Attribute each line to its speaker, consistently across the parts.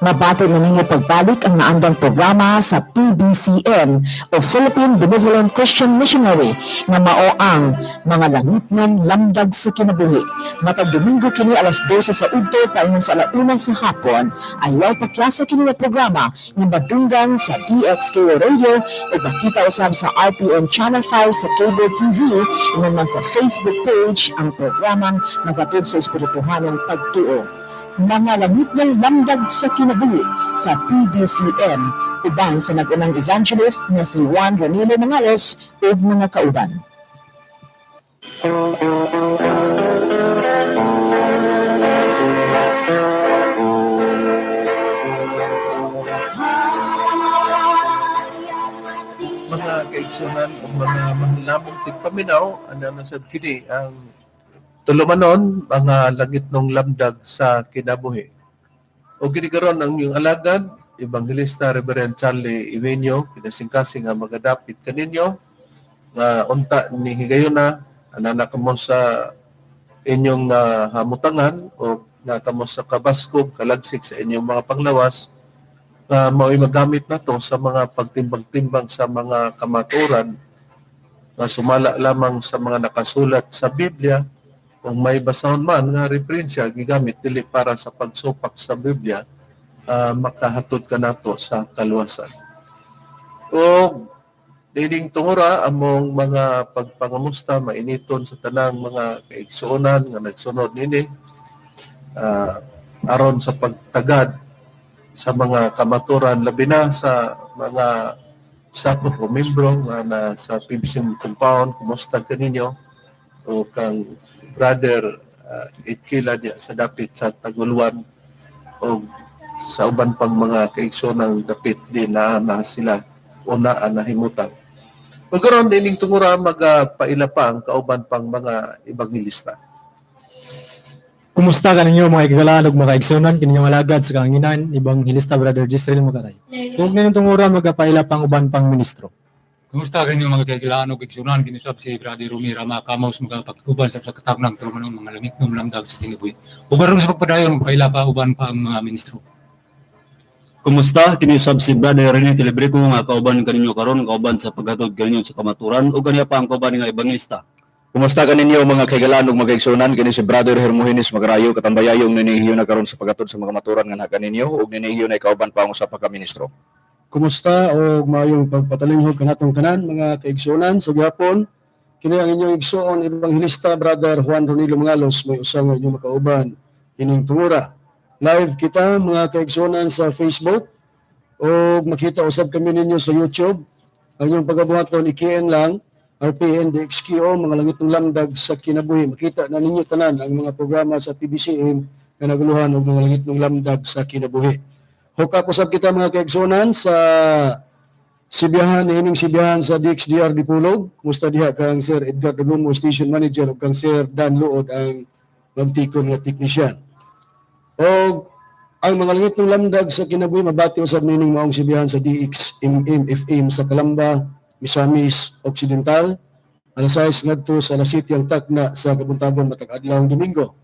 Speaker 1: Mabato na ninyo pagbalik ang naandang programa sa PBCM o Philippine Benevolent Christian Missionary nga mao ang mga langitnon lamdag sa kinabuhi. Matag Domingo kini alas 12 sa udto paingon sa alauna sa hapon, ayaw pakyasa kini nga programa nga madunggan sa DXKO Radio o makita usab sa RPN Channel 5 sa cable TV ingon man sa Facebook page ang programang nagatud sa espirituhanong pagtuo. Mga langit ng lamdag sa kinabuhi sa PBCM uban sa nag-unang evangelist na si Juan Ranilo Mangales ug mga kauban.
Speaker 2: Mga kaigsunan o mga mahilamong tigpaminaw, ano sa kini ang tulumanon, mga langit ng lamdag sa kinabuhi. O ginikaroon ang iyong alagad, Evangelista Reverend Charlie Ivenio, kinasingkasing nga magadapit kaninyo, nga unta ni Higayuna, ananak mo sa inyong hamutangan o nakamo sa kabaskog, kalagsik sa inyong mga panglawas, nga mao'y magamit na to sa mga pagtimbang-timbang sa mga kamaturan, nga sumala lamang sa mga nakasulat sa Biblia. Kung may basahon man nga referensya gigamit dili para sa pagsupak sa Biblia, makahatod ka nato sa kaluwasan. O dining tungura among mga pagpangamusta mainiton sa tanang mga kaigsuonan nga nagsunod nini aron sa pagtagad sa mga kamaturan labi na sa mga sakop o membro nga na sa PBCM compound. Kumusta kaninyo o kang brother itkila niya sa dapit sa Taguluan o sa uban pang mga kaigsoonang dapit din na sila una nahimutan. Magkaroon dining tungura magpaila pa ang kauban pang mga ebangelista.
Speaker 3: Kumusta ka ninyo mga ikagalaan ug mga kaigsunan kaninyong alagad sa kanginan Ebangelista Brother Gisrel Magaray. Kung ninyong tungura magapaila pang uban pang ministro.
Speaker 4: Kumusta kayo mga kailangan o kiksunan, kinusap si Brother Rumi Rama Kamaus mga pagkuban sa katab ng trumanon mga langit ng lamdag sa kinabuhi. Ubarong sa pagpadayon, paila pa uban pa ang mga ministro.
Speaker 5: Kumusta? Kinusap si Brother Rene Telebrico nga kauban kaninyo karon, kauban sa paghatod kaninyo sa kamaturan o kaniya pa ang kauban nga ebangelista.
Speaker 6: Kumusta kaninyo mga kaigalan ug mga kaigsunan, kini si Brother Hermogenes Magarayo katambayayong ninihiyo na karon sa paghatod sa mga maturan nga kaninyo ug ninihiyo na kauban pa ang usa ka ministro.
Speaker 7: Kumusta o mayong pagpatalinghog kanatong tanan mga kaigsunan sa gihapon. Kini ang inyong igsuon Ebangelista Brother Juan Ranilo Mangalos, may usang nga inyong makauban ining tungura. Live kita mga kaigsunan sa Facebook o makita usab kami ninyo sa YouTube. Ang inyong pagabuhaton ikiin lang RPN DXKO mga langit ng lamdag sa kinabuhi. Makita na ninyo tanan ang mga programa sa PBCM nga naguluhan og mga langit ng lamdag sa kinabuhi. Hukap usab kita mga kaigsunan sa sibiyahan, ining sibiyahan sa DXDR Dipulog. Kumusta diha kang Sir Edgar Dulumo, Station Manager, o kang Sir Dan Luod, ang mantikon nga technician. O ang mga langit ng lamdag sa kinabuhi, mabati usab nining maong sibiyahan sa DXMM-FM sa Calamba, Misamis Occidental. Alas 6 ngadto sa alas 7 ang takna sa Kabuntagon matag adlawng Domingo.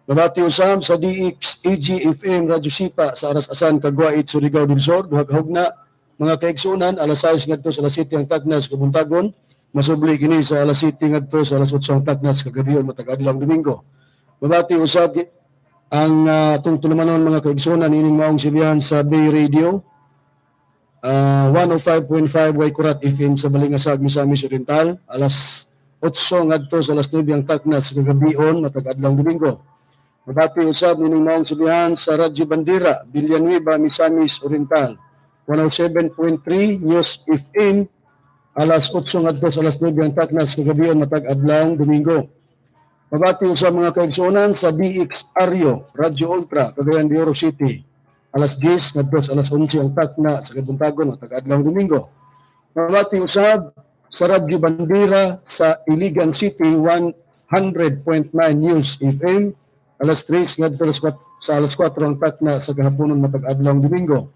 Speaker 7: Mabati usab sa DXAG-FM Radyo Sipa sa Aras-Asan, Caguait, Surigao del Sur. Duha ka hugna mga kaigsunan, alas 6 ngadto sa alas 7 ang takna sa Kabuntagon. Masubli kini sa alas 7 ngadto sa alas 8 ang takna sa kagabion matag adlawng Domingo. Mabati usab ang tungtulumanon mga kaigsunan ining maong sibihan sa Bay Radio. 105.5 Waikurat FM sa Balingasag, Misamis Oriental. Alas 8 ngadto sa alas 9 ang takna sa kagabion matag adlawng Domingo. Mabati usab nining maong sibihan sa Radyo Bandera, Villanueva, Misamis Oriental. 107.3 News FM, alas 8 ngadto sa alas 9 ang takna sa kagabion matag adlawng Domingo. Mabati usab mga kaigsunan sa DX Aryo, Radyo Ultra, Cagayan de Oro City. Alas 10 ngadto sa alas 11 ang takna sa kabuntagon matag adlawng Domingo. Mabati usab sa Radyo Bandera sa Iligan City, 100.9 News FM. Alas 3 ngadto sa alas 4 ang takna sa kahaponon matag adlawng Domingo.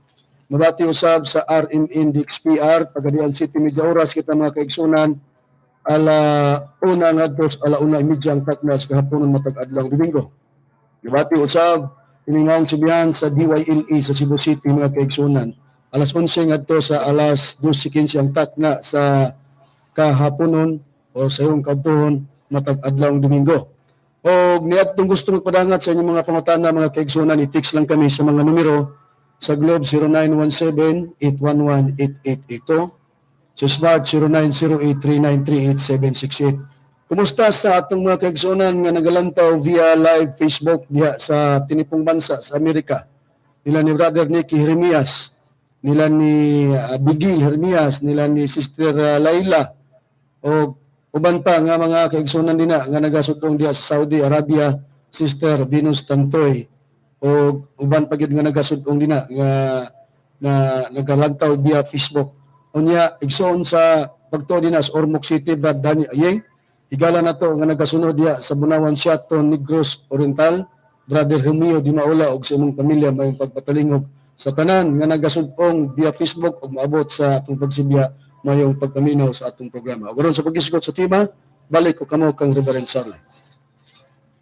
Speaker 7: Mabati usab sa RMN DXPR Pagadian City, medya oras kita mga kaigsunan ala una ngadto sa ala 1:30 ang takna sa kahaponon matag adlawng Domingo. Mabati usab Piningang subihan sa DYLE sa Cebu City mga kaigsunan. Alas 11 ngadto sa alas 12:15 ang takna sa kahaponon o sa iyong kautuhon matag adlawng Domingo. O niadtong gusto magpadangat sa inyong mga pangutana mga kaigsunan, i-text lang kami sa mga numero sa Globe 0917-811-8882, sa Smart 0908-393-8768. Kumusta sa atong mga kaigsunan nga nagalantaw via live Facebook diha sa tinipong bansa sa Amerika? Nila ni Brother Nicky Jeremias, nila ni Bigil Jeremias, nila ni Sister Laila, o uban pa nga mga kaigsunan din nga nagasutong diha sa Saudi Arabia, Sister Venus Tantoy, o uban pa gid nga nagasutong din nga nagalantaw via Facebook. Unya igsoon sa pagtuo din sa Ormoc City, Brad Dani Ayeng, higala na to nga nagasunod diha sa Bunawan Siaton, Negros Oriental, Brother Romeo Di Maula og sa imong pamilya mayong pagpatalingog sa tanan nga nagasugpong via Facebook ug maabot sa atong pagsibya mayong pagpaminaw sa atong programa. Karon sa pagkisigot sa tema, balik ko kamo kang Reverend Sarley.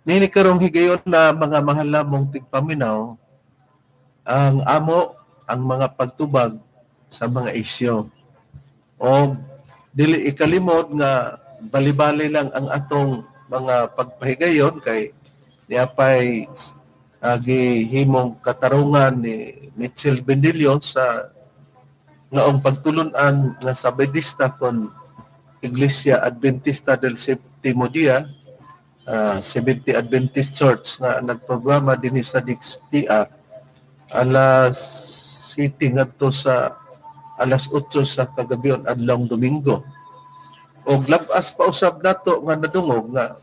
Speaker 2: Nini karong higayon na mga mahal mong tigpaminaw, ang amo ang mga pagtubag sa mga isyo. O dili ikalimot nga bali-bali lang ang atong mga pagpahigayon kay niapay gihimong katarungan ni Mitchell Bendilio sa ngaong pagtulunan nga Sabadista kon Iglesia Adventista del Sétimo Día, 70 Adventist Church nga nagprograma dinhi sa Dixia alas 7 ngadto sa alas 8 sa kagabion adlawng Domingo. Og labas pa usab nato nga nadungog nga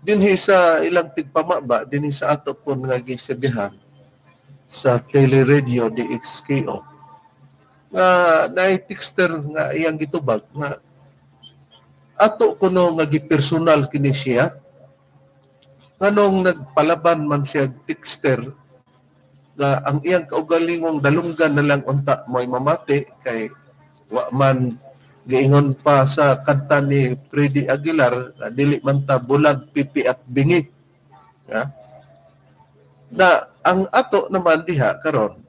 Speaker 2: dinhi sa ilang tigpamaba dinhi sa ato pon nga gisabihan sa teleradio DXKO nga naitixter nga iyang gitubag nga ato kuno nga gipersonal kini siya nganong nagpalaban man siya texter nga ang iyang kaugalingong dalunggan na lang unta mo'y mamati kay wa man giingon pa sa kanta ni Freddy Aguilar, dili man ta bulag, pipi at bingi. Ya? Na ang ato naman diha karon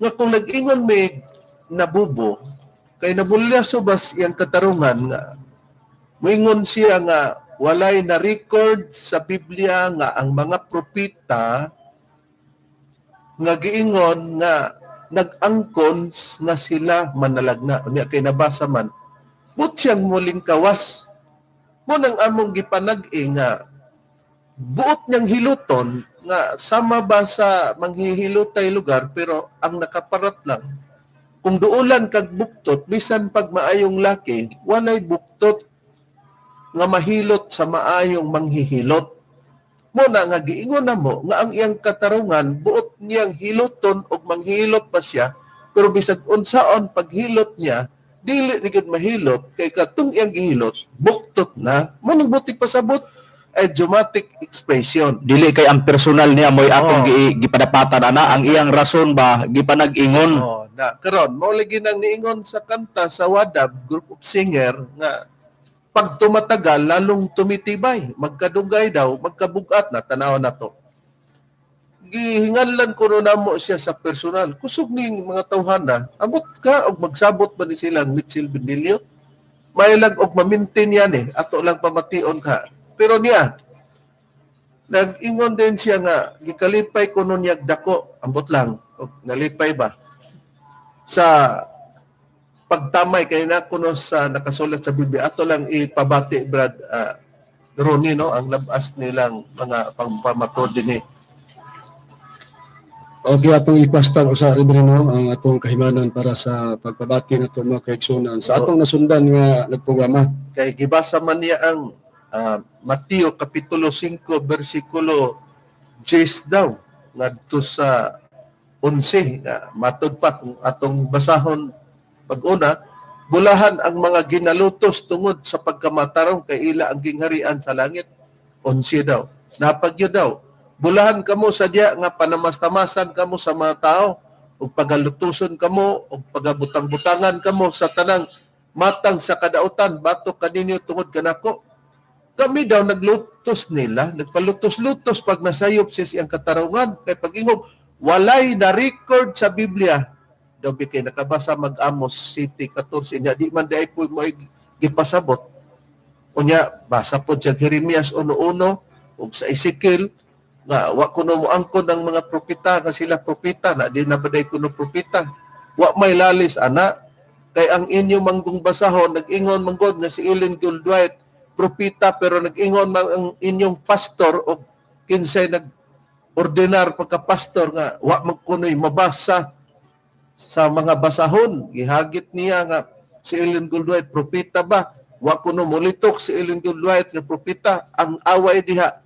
Speaker 2: nga kung nag-ingon may nabubo, kay nabulya subas iyang katarungan nga moingon siya nga walay na record sa Biblia nga ang mga propeta nga giingon nga nag-angkon nga sila manalagna. Unya kay nabasa man, but siyang muling kawas. Mo nang among gipanag-i nga buot niyang hiluton nga sama ba sa manghihilotay lugar pero ang nakaparat lang. Kung duulan kag buktot, bisan pag maayong laki, walay buktot nga mahilot sa maayong manghihilot. Mo na nga giingon na mo nga ang iyang katarungan buot niyang hiloton og manghilot pa siya pero bisag unsaon paghilot niya dili ni gid mahilot kay katong iyang gihilot buktot na mo nang buti pasabot idiomatic expression.
Speaker 6: Dili kay ang personal niya mo'y atong gipadapatan ana, ang iyang rason ba gipanag-ingon.
Speaker 2: Na karon mo lagi nang niingon sa kanta sa Wadab group of singer nga pag tumatagal, lalong tumitibay. Magkadugay daw, magkabugat na, tanaw na to. Gihinganlan ko na mo siya sa personal. Kusog ning mga tawhana, abot ka o magsabot ba ni silang Mitchell Bendilio? May lang og mamintin yan eh. Ato lang pamation ka. Pero niya, nag-ingon din siya nga, gikalipay ko nun yag dako. Ambot lang. O, nalipay ba? Sa pagtamay kay na kuno sa nakasulat sa Biblia ato lang ipabati Brad Ronnie no ang labas nilang mga pangpamatod dinhi.
Speaker 7: Okay, atong ipastan usa Reverendo ang atong kahimanan para sa pagpabati nato mga kaigsunan sa atong nasundan nga nagprograma.
Speaker 2: Kay gibasa man niya ang Mateo kapitulo 5 bersikulo 10 daw ngadto sa 11 nga matud pa kung atong basahon pag-una, bulahan ang mga ginalutos tungod sa pagkamatarong kay ila ang gingharian sa langit. 11 daw. Napagyo daw. Bulahan kamo sa diya nga panamas-tamasan kamo sa mga tao ug pagalutuson kamo ug pagabutang-butangan kamo sa tanang matang sa kadautan batok kaninyo tungod kanako. Kami daw naglutos nila, nagpalutos-lutos pag nasayop siya siyang katarungan. Kay pag-ingog, walay na record sa Biblia. Daw kay nakabasa mag-Amos City 14 niya, di man day po mo gipasabot. Unya, basa po siya Jeremias 1:1 ug sa Ezekiel, nga wa kuno mo angkon ng mga propeta nga sila propeta na di na baday kuno propeta. Wa may lalis ana kay ang inyo manggong basahon nag-ingon manggod nga si Ellen Goldwhite propeta pero nag-ingon man ang inyong pastor o kinsay nag-ordinar pagka-pastor nga wa man kuno'y mabasa sa mga basahon. Gihagit niya nga si Ellen Goldwhite propeta ba? Wa kuno mulitok si Ellen Goldwhite nga propeta. Ang away diha,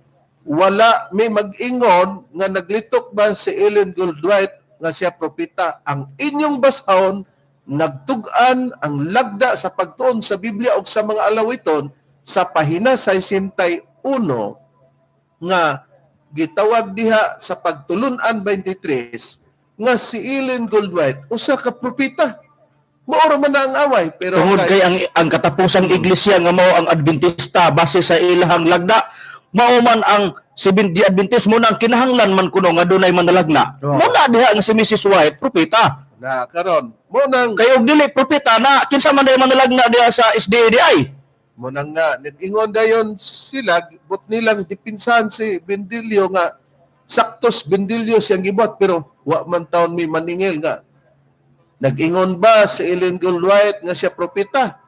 Speaker 2: wala may mag-ingon nga naglitok ba si Ellen Goldwhite nga siya propeta. Ang inyong basahon nagtugan ang lagda sa pagtuon sa Biblia o sa mga alawiton sa pahina 61 nga gitawag diha sa pagtulunan 23 nga si Ellen Goldwhite usa ka propeta. Maura man na ang away pero
Speaker 6: Tungod kay ang katapusang iglesia nga mao ang Adventista base sa ilahang lagda, mao man ang Seventh-day Adventist mo nang kinahanglan man kuno nga dunay manalagna.
Speaker 2: Oh.
Speaker 6: Muna diha nga si Mrs. White propeta.
Speaker 2: na karon mo nang
Speaker 6: Kay og dili propeta na kinsa man day manalagna diha sa SDADI.
Speaker 2: mo nang nga nag-ingon dayon sila but nilang dipinsahan si Bendilio nga saktos Bendilio siyang gibot pero wa man taon mi maningil nga nag-ingon ba si Ellen Goldwhite nga siya propeta?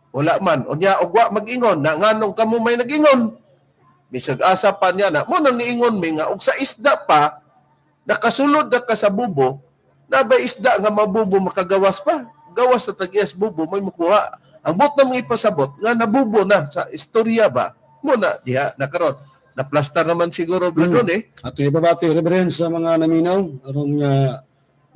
Speaker 2: Wala man. Unya og wa mag-ingon na nganong kamo may nag-ingon. Bisag asa pa niya na mo nang niingon mi nga og sa isda pa nakasulod na ka sa bubo na ba isda nga mabubo makagawas pa. Gawas sa tag-iyas bubo may makuha. Ang bot na mga ipasabot nga nabubo na sa istorya ba mo na diha nakaron. Naplastar naman siguro bladon
Speaker 7: Ato ibabati reverend sa mga naminaw aron nga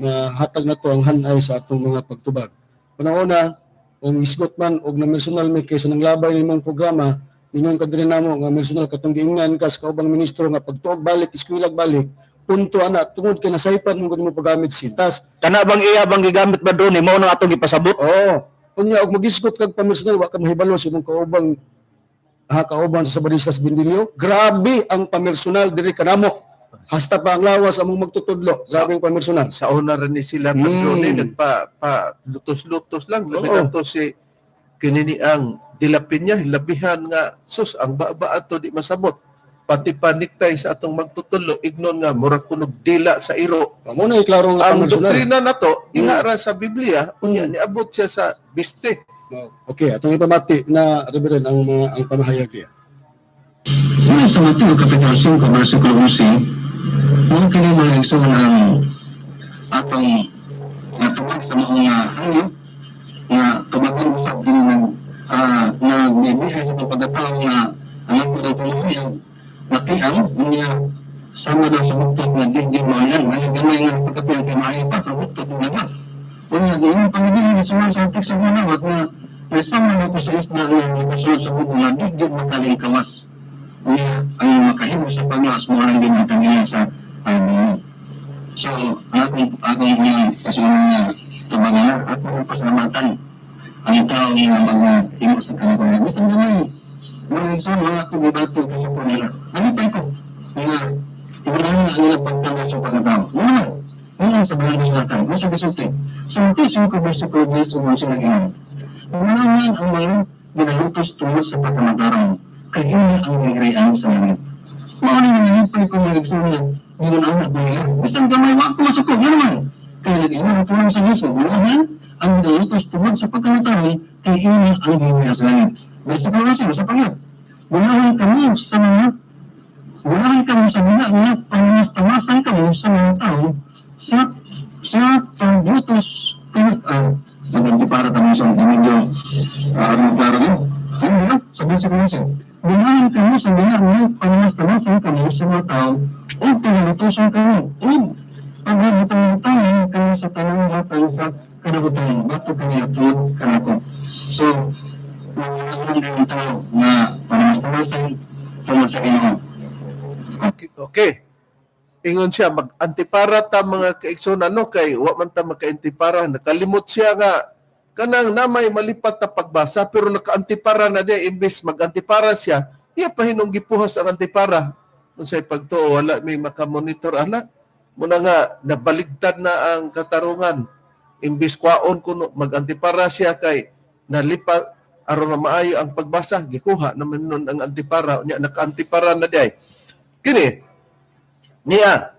Speaker 7: mahatag na to ang hanay sa atong mga pagtubag. Panahona, kung isgot man og na personal may kaysa ng labay nimong programa, ninyong kadiri namo nga personal katong giingnan ka sa kaubang ministro nga pagtuog balik, iskwilag balik, punto ana tungod kay nasaypan mo gud mo paggamit sintas.
Speaker 6: Kana bang iya bang gigamit ba drone mao nang atong ipasabot?
Speaker 7: Oo. Unya og magisgot kag personal wa ka mahibalo sa imong kaubang kauban sa Sabadistas Bendilio. Grabe ang pamersonal diri kanamo. Hasta pa ang lawas among magtutudlo. Grabe ang pamersonal.
Speaker 2: sa una rin ni sila padrone nagpa lutos-lutos lang labi
Speaker 7: Oo.
Speaker 2: ato si kinini ang dilapin niya hilabihan nga sus ang baba ato di masabot pati paniktay sa atong magtutulo ignon nga murag kunog dila sa iro
Speaker 7: Amo na iklaro nga
Speaker 2: ang
Speaker 7: pamersonal.
Speaker 2: doktrina nato diha ra sa Biblia unya niabot siya sa biste.
Speaker 7: Okay, atong ipamati na reverend ang ang pamahayag niya.
Speaker 8: Mula sa Mateo Kapitulo 5, versikulo 11, mga kinilang sa ang atong natuwag sa mga hangyo na tumagang usap din na bibihay sa pagkatao na alam ko daw pamahayag nakiang niya sama daw sa buktot na digdig mo yan may gamay nga pagkatiyang kimahay pa sa buktot mo naman. Kung yung pangiging na sumasatik sa manawat na may sama na ko sa isna na kasunod sa buktot na digdig makaling kawas niya ang makahimo sa paglas mo lang din ang tangiya sa pagbuno. So, akong yung kasunod niya tumagal at mga pasalamatan ang tao niya mga himo sa kanila. Gusto naman mga isa mga kumibato sa po nila. Ano pa ito? Nga, iwanan na nila pagtanggap sa pagkatao. Ano sa balang sa natin? Mas gusto sa mga ko gusto ko dito sa mga sinagyan. Unahan ang mga binalutos tulad sa pagkamataraw. Kaya yun ang nagreaan sa langit. Maano na nilipay ko nagsunan, yun ang nagbuya. Isang gamay wako masukog, yun naman. Kaya nag-iwan ang tulong sa Yesu. Unahan ang binalutos tulad sa pagkamataraw, kaya yun ang nagreaan sa langit. Basta ko na sa pangat. Unahan kami sa mga tawasan kami sa mga tao sa pagbutos maganda para tayo sa medyo klaro din. Ano na? Sabi sa kanisa. Bumahan kami sa mga tawasan kami sa mga tao o pinalutosan kami. O pagbutan tayo kami sa tanong natin sa kanabutan. Bato kami atod kanako. So, mga din tayo na panamas-panasan sa Ginoo.
Speaker 2: Okay. Ingon siya mag-antipara ta mga kaigsoon ano kay wa man ta maka-antipara nakalimot siya nga kanang namay malipat ta pagbasa pero naka-antipara na dia imbes mag-antipara siya iya pa hinong gipuhos ang antipara. Kung sa'y pagtuo, wala may makamonitor, ana. Muna nga, nabaligtad na ang katarungan. Imbis kwaon kuno, mag-antipara siya kay nalipat, aron na maayo ang pagbasa, gikuha naman nun ang antipara. Niya, naka-antipara na diay. Kini, niya,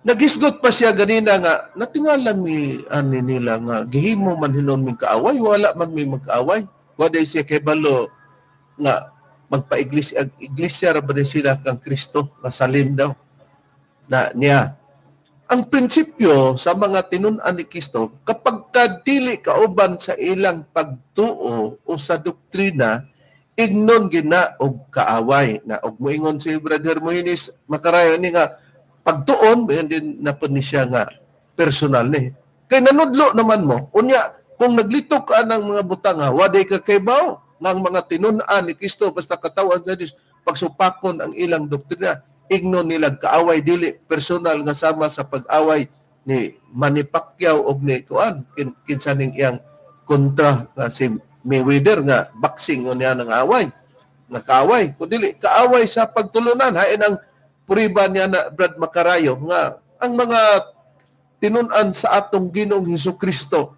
Speaker 2: nagisgot pa siya ganina nga, natingalan mi ani nila nga, gihimo man hinon mi kaaway, wala man mi mag-kaaway. Wala siya kay balo nga, iglesia ra ba din sila kang Kristo, masalin daw. Na niya, ang prinsipyo sa mga tinun-an ni Kristo, kapag kadili kauban sa ilang pagtuo o sa doktrina, ignon gina og kaaway. Na og moingon si Brother Moinis Macarayo ni nga, pagtuon, mayon din na po ni siya nga personal ni. Kay nanudlo naman mo, unya, kung naglitok ka ng mga butang ha, waday ka kay bao ng mga tinun-an ni Kristo, basta katawan sa Diyos, pagsupakon ang ilang doktrina, ignon nila kaaway dili personal nga sama sa pag-away ni Manny Pacquiao og ni kuan kinsa ning iyang kontra nga si Mayweather nga boxing o niya ng away nga kaaway kundi kaaway sa pagtulunan hain ang puriba niya na Brad Macarayo nga ang mga tinun-an sa atong Ginoong Hesukristo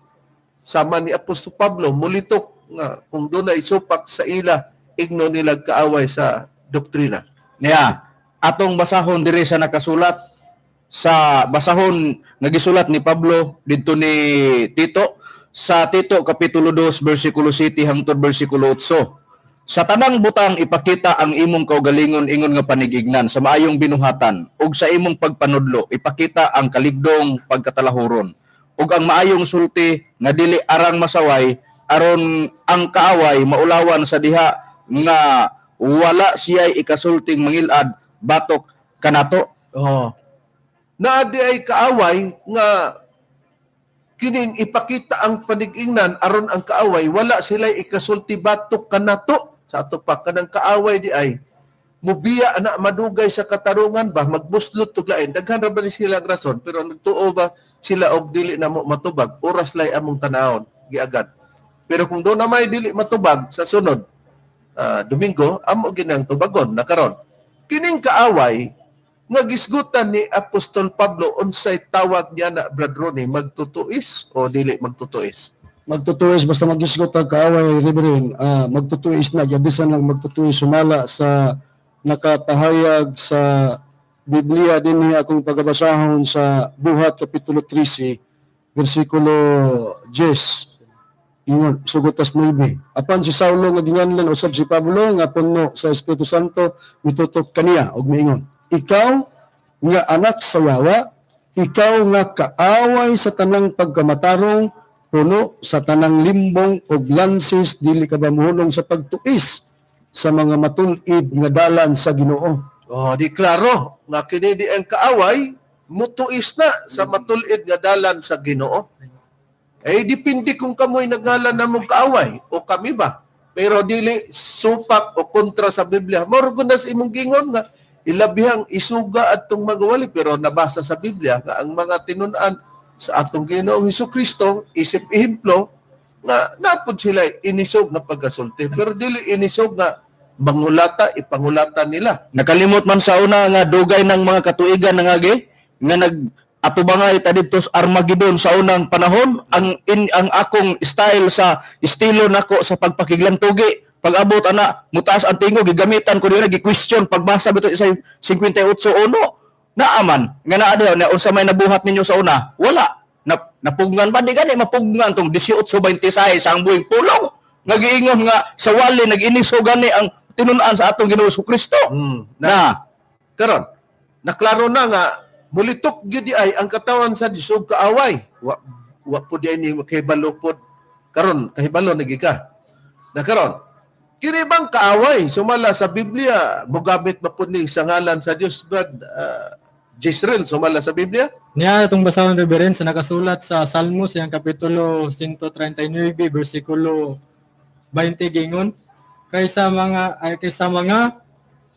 Speaker 2: sama ni Apostol Pablo mulitok nga kung dunay supak sa ila ignon nila kaaway sa doktrina.
Speaker 6: Niya, atong basahon diri sa nakasulat sa basahon nga gisulat ni Pablo didto ni Tito sa Tito kapitulo 2 bersikulo 7 hangtod bersikulo 8. Sa tanang butang ipakita ang imong kaugalingon ingon nga panigignan sa maayong binuhatan ug sa imong pagpanudlo ipakita ang kaligdong pagkatalahuron ug ang maayong sulti nga dili arang masaway aron ang kaaway maulawan sa diha nga wala siya'y ikasulting mangilad batok kanato.
Speaker 2: Oh. Naadi ay kaaway nga kining ipakita ang panigingnan aron ang kaaway wala sila ikasulti batok kanato sa ato pa kanang kaaway di ay mubiya na madugay sa katarungan ba magbuslot og lain daghan ra ba ni silang rason pero nagtuo ba sila og dili na mo matubag oras lay among tanawon giagad pero kung do na may dili matubag sa sunod Domingo amo ginang tubagon na karon kining kaaway nga gisgutan ni Apostol Pablo unsay tawag niya na Brad Ronnie magtutuis o dili magtutuis?
Speaker 7: Magtutuis basta magisgot ang kaaway Reverend, magtutuis na jadisan lang magtutuis sumala sa nakapahayag sa Biblia din akong pagabasahon sa Buhat kapitulo 13 bersikulo 10. Ingon, sugutas 9. Apan si Saulo nga ginganlan usab si Pablo nga puno sa Espiritu Santo mitutok kaniya og miingon, ikaw nga anak sa yawa, ikaw nga kaaway sa tanang pagkamatarong, puno sa tanang limbong og lansis, dili ka ba mohunong sa pagtuis sa mga matulid nga dalan sa Ginoo.
Speaker 2: Oh, di klaro nga kini di ang kaaway mutuis na sa matulid nga dalan sa Ginoo. Eh, dipindi kung kamoy naghalan na mong kaaway o kami ba. Pero dili supak o kontra sa Biblia. Marugunas imong gingon nga ilabihang isuga atong magawali. Pero nabasa sa Biblia nga ang mga tinun-an sa atong Ginoong Hesukristo, isip ihimplo, nga napod sila inisog nga pagkasulti. Pero dili inisog nga mangulata, ipangulata nila.
Speaker 6: Nakalimot man sa una nga dugay ng mga katuigan nga nga atubangay ta didto sa Armageddon sa unang panahon ang akong estilo nako sa pagpakiglantugi pag abot ana mutaas ang tingog gigamitan ko dira gi-question pagbasa bito sa 58:1 naaman nga naa daw na unsa may nabuhat ninyo sa una wala napugnan ba di gani mapugnan tong 18:26 ang buhing pulong nga giingon nga sa wali nag-iniso gani ang tinun-an sa atong Ginoo Kristo na
Speaker 2: karon naklaro na nga mulitok gyud ay ang katawan sa Dios ug kaaway. Wa pud di ni kahibalo pod. Karon kahibalo nagika. Na karon kini bang kaaway sumala sa Biblia mogamit ba pud ni sa ngalan sa Dios Brad Jezreel sumala sa Biblia?
Speaker 3: Niya itong basahon Reverend sa nakasulat sa Salmos yung kapitulo 139 bersikulo 20 gingon kaysa mga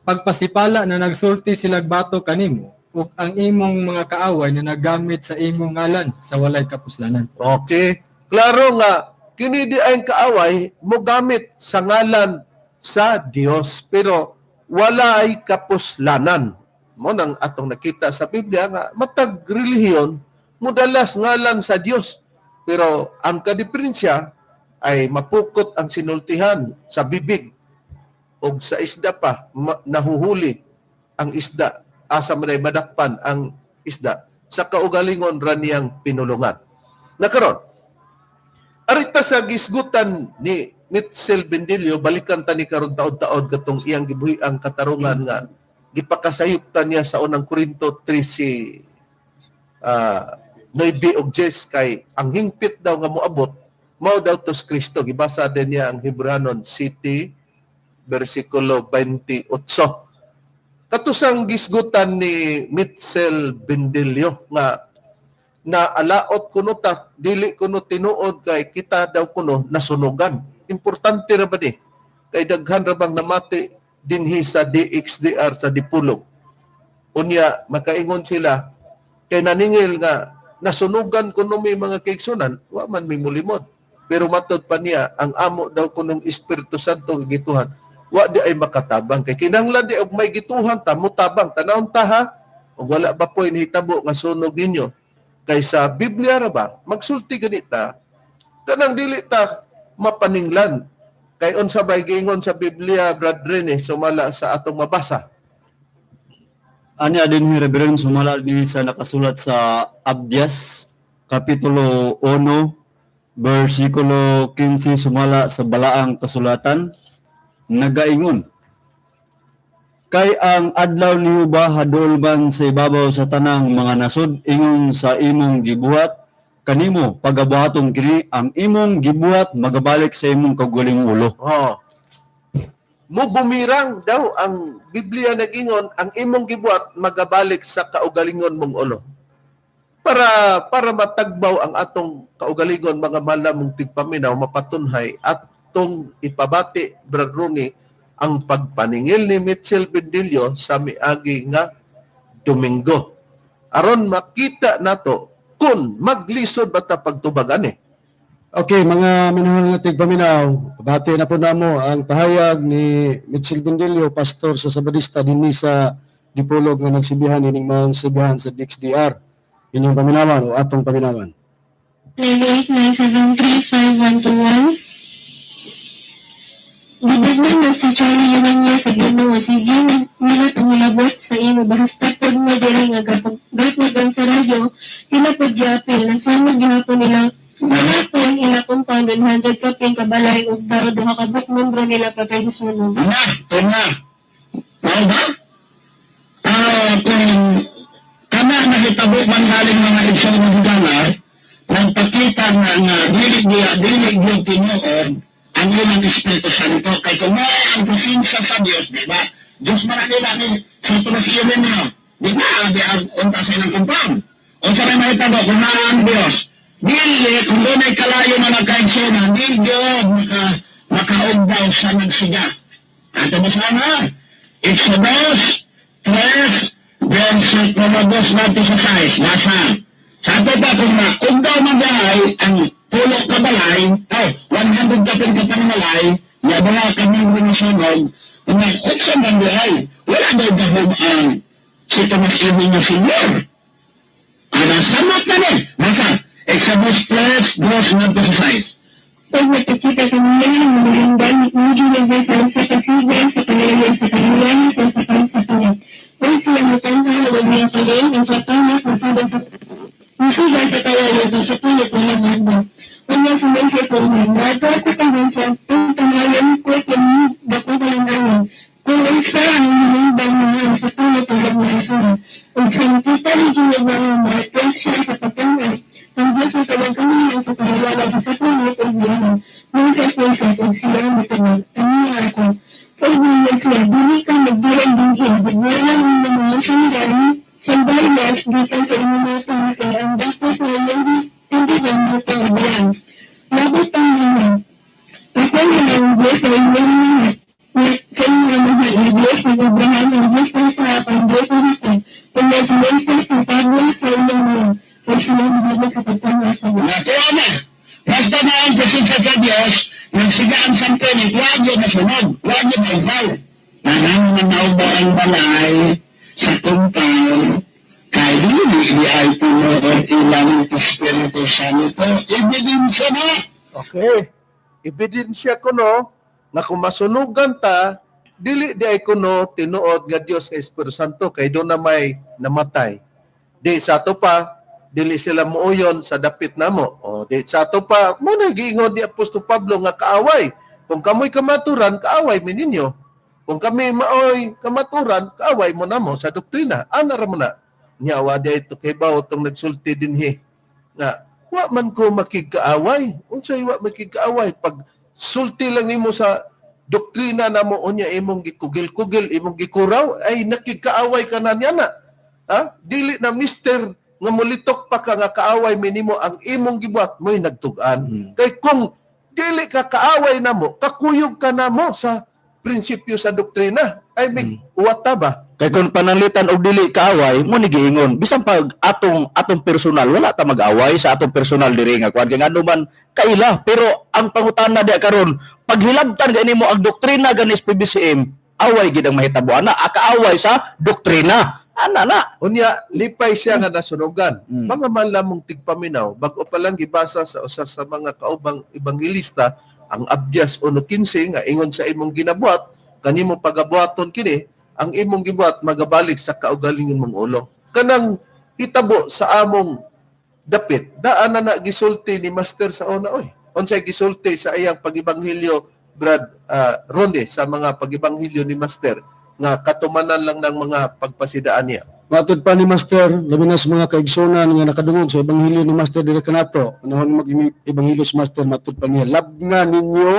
Speaker 3: pagpasipala na nagsulti sila bato kanimo ug ang imong mga kaaway na nagamit sa imong ngalan sa walay kapuslanan.
Speaker 2: Okay. Klaro nga, kini di ay kaaway mo gamit sa ngalan sa Dios. Pero walay kapuslanan. Mo nang atong nakita sa Biblia nga matag relihiyon modalas ngalan sa Dios. Pero ang kadiferensya ay mapukot ang sinultihan sa bibig o sa isda pa nahuhuli ang isda asa man madakpan ang isda sa kaugalingon ra niyang pinulungan. Nakaron arita sa gisgutan ni Mitchell Bendilio, balikan ta ni karon taod-taod katong iyang gibuhi ang katarungan nga gipakasayuptan niya sa unang Korinto 13 9 og 10 kay ang hingpit daw nga moabot mao daw tos Kristo. Gibasa din niya ang Hebreanon City versikulo 28. Katusang gisgutan ni Mitchell Bendilio nga alaot kuno ta dili kuno tinuod kay kita daw kuno nasunugan. Importante ra ba di? Kay daghan ra bang namati dinhi sa DXDR sa Dipulog. Unya makaingon sila kay naningil nga nasunugan kuno may mga kaigsunan, wa man may mulimod. Pero matod pa niya ang amo daw kunong Espiritu Santo gituhan, wa di ay makatabang kay kinahanglan di og may gituhan ta mutabang tanawon ta ha. Ug wala ba po inhitabo nga sunog ninyo? Kay sa Biblia ra ba magsulti ganita kanang dili ta mapaninglan. Kay unsa bay giingon sa Biblia, brethren, sumala sa atong mabasa.
Speaker 5: Ani adin Reverend sumala din sa nakasulat sa Abdias kapitulo 1 versikulo 15 sumala sa balaang kasulatan nagaingon kay ang adlaw niyo ba hadolban sa ibabaw sa tanang mga nasod ingon sa imong gibuhat kanimo pagabuhaton kini ang imong gibuhat magabalik sa imong kaguling ulo.
Speaker 2: Mo bumirang daw ang Biblia nag-ingon ang imong gibuhat magabalik sa kaugalingon mong ulo. Para matagbaw ang atong kaugalingon mga mahal mong tigpaminaw mapatunhay atong ipabati Brad Rooney ang pagpaningil ni Mitchell Bendilio sa miagi nga Domingo. Aron makita nato kung maglisod ba ta pagtubagan
Speaker 7: Okay, mga minahal nga tigpaminaw, bati na po namo ang pahayag ni Mitchell Bendilio, pastor sa Sabadista dinhi sa Dipolog nga nagsibihan ining maong sibihan sa DXDR. Inyong paminawan o atong paminawan.
Speaker 9: 98973521. Gibignan na si Charlie Urania sa Ginoo, sige nila tumilabot sa imo basta pod mo diri nga gapag sa radyo, sila pod gyapil na sunod gihapon nila. Wala po ang ila compound 100 kaping kabalay ug daro duha ka buk membro nila patay sa sunog.
Speaker 8: Tama. Mao ba? Kung kana nakitabo man galing mga igsoon ng higala, nagpakita nga dilig yung tinuod ang ilang Espiritu Santo. Kaya kung ang presensya sa Diyos, di ba? Diyos marakila ni Santo na siya rin mo. Di ba? Di ang unta sa ilang compound. O sa rin makitabo, kung ang Diyos, dili, kung doon ay kalayo na nagkaigsunan, di Diyos makaugbaw sa nagsiga. Ato ba sana? Exodus 3, versikulo 2 natin sa 6. Nasa. Sa ato pa, kung maugbaw magay ang pulo kabalay, 100 kapin ka pangalay, yabala kaming rinisunog, kung mag-uksa magay, wala daw dahon ang si Tomas Emilio Sr. Samot na din. Nasa. Exodus 3, 2 natin sa 6.
Speaker 9: Pag nakikita kanila ng malindan, hindi nagdasal sa kasigan, sa kanilang, sa kanilang, sa kansapanan. Kung sila matangka, huwag niya kalin, ang sapanak, masigan sa kawalan, sa pilit na naganda. Kung niya sinasya kong nagdaga, sa kansa, kung tanghalan ko, kung bako kalangalan. Kung isa ang hinibang mga sa pilit na nagdasal. Kung sangkita, hindi nagdasal, kung siya sa patangay. Ang Diyos ang kalang-kalang sa kahiwala sa sapulit o biyahan. Minsan-minsan kung sila matawag, ang niya ako. Kaya niya sila, dili ka magdilang dinhin. Bigwalan mo ng mga sandali, sambayas, gitan sa inyong mga tumakay, ang dapat na hindi ba matang bilang. Labot ang mga. Ako na ang Diyos na inyong mga. Sa inyong mga Diyos na gabrahan, ang Diyos na sarap, ang Diyos na hapon. Kung nagsimensa sa tabla sa inyong mga.
Speaker 8: Nakuha na. Basta na ang presensya sa Diyos, nagsigaan sa pinig, huwag yun na sunog, huwag yun na upaw.
Speaker 9: Parang manawba ang balay sa compound, kaya di ay punood ilang Espiritu Santo. Ebidensya na.
Speaker 2: Okay. Ebidensya ko no, nga kung masunugan ta, dili di ay kuno tinuod nga Dios nga Espiritu Santo kay do na may namatay. Di sa ato pa dili sila muuyon sa dapit namo. O di sa ato pa mo na giingon ni Apostol Pablo nga kaaway. Kung kamoy kamaturan, kaaway mi ninyo. Kung kami maoy kamaturan, kaaway mo namo sa doktrina. Ana ra mo na. Nya wa di ito kay bawo tong nagsulti dinhi nga wa man ko makigkaaway. Unsay wa makigkaaway pag sulti lang nimo sa doktrina namo unya imong gikugil-kugil, imong gikuraw ay nakigkaaway ka na niya na. Ha? Dili na mister nga mulitok pa ka nga kaaway minimo ang imong gibuhat mo'y nagtugan. Kay kung dili ka kaaway namo, kakuyog ka namo sa prinsipyo sa doktrina. Ay may uwata ba?
Speaker 6: Kay kung pananglitan og dili kaaway, mo ni giingon, bisan pag atong personal, wala ta mag-away sa atong personal diri nga kuan kay ngano man kaila, pero ang pangutana diha karon, pag hilabtan gani mo ang doktrina ganis PBCM, away gid ang mahitabo ana, kaaway sa doktrina. Ana na.
Speaker 2: Unya, lipay siya nga nasunugan. Mga manlamong tigpaminaw, bago pa lang gibasa sa usa sa mga kaubang ebangelista, ang Abdias 1:15 nga ingon sa imong ginabuhat, kanimo pagabuhaton kini, ang imong gibuhat magabalik sa kaugalingon mong ulo. Kanang hitabo sa among dapit, daan na gisulti ni Master sa una oy. Unsay gisulti sa iyang pagibanghilyo, Brad Ronde, sa mga pagibanghilyo ni Master nga katumanan lang ng mga pagpasidaan niya.
Speaker 7: Matod pa ni Master, labi na sa mga kaigsunan nga nakadungog sa Ebanghelyo ni Master dire kanato. Panahon mag-Ebanghelyo si Master, matod pa niya, labngan ninyo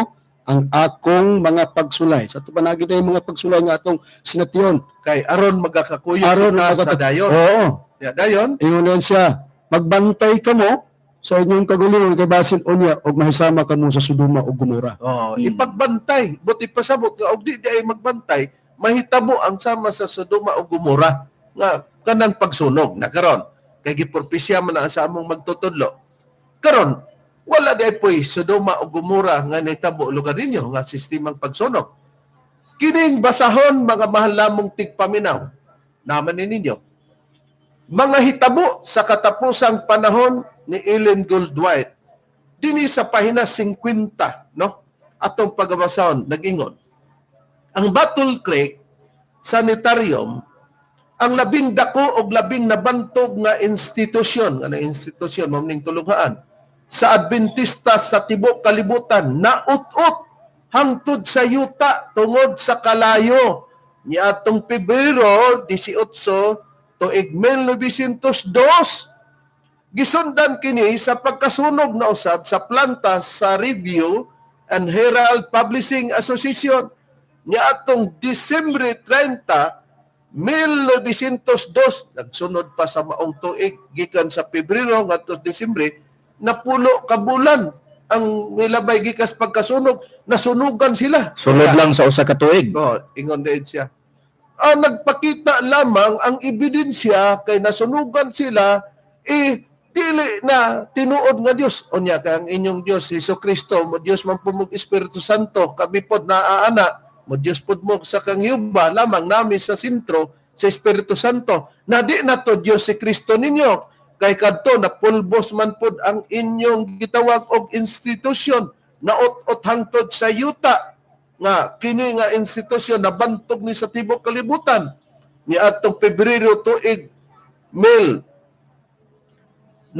Speaker 7: ang akong mga pagsulay. Sa ito pa naging yung mga pagsulay nga atong sination.
Speaker 2: Kay aron magakakuyo
Speaker 7: Aron
Speaker 2: kita sa dayon.
Speaker 7: Oo.
Speaker 2: Ya, dayon.
Speaker 7: Ingon na siya, magbantay ka mo sa inyong kagalingon kay basin unya og mahisama ka mo sa Sodoma ug Gomora.
Speaker 2: Oh, ipagbantay. Buti pasabot nga og di ay magbantay, mahitabo ang sama sa Sodoma ug Gomora nga kanang pagsunog na karon. Kay gipropesya man ang sa among magtutudlo. Karon wala di po'y Sodoma ug Gomora nga nahitabo lugar ninyo nga sistemang pagsunog. Kining basahon mga mahal namong tigpaminaw naman ninyo. Mga hitabo sa katapusang panahon ni Ellen Goldwhite. Dini sa pahina 50, no? Atong pagabasahon nag-ingon. Ang Battle Creek Sanitarium ang labing dako og labing nabantog nga institusyon, nga institusyon mamning tulunghaan sa Adventista sa tibok kalibutan naut-ut hangtod sa yuta tungod sa kalayo niadtong Pebrero 18 tuig 1902 gisundan kini sa pagkasunog na usab sa planta sa Review and Herald Publishing Association niadtong Disyembre 30, 1902 nagsunod pa sa maong tuig gikan sa Pebrero ngadto Disyembre napulo ka bulan ang milabay gikas pagkasunog nasunugan sila.
Speaker 6: Sulod lang sa usa ka tuig.
Speaker 2: Oh, ingon din siya. Nagpakita lamang ang ebidensya kay nasunugan sila dili na tinuod nga Dios. Unya kay ang inyong Dios Hesukristo, mo Dios man pumog Espiritu Santo, kami pod naaana, mo Dios pod mo sa kang yuba lamang nami sa sentro sa Espiritu Santo. Na di na to Dios si Kristo ninyo. Kay kadto na pulbos man pod ang inyong gitawag og institusyon na ot-ot hangtod sa yuta nga kini nga institusyon nabantog ni sa tibok kalibutan ni adtong Pebrero tuig 1902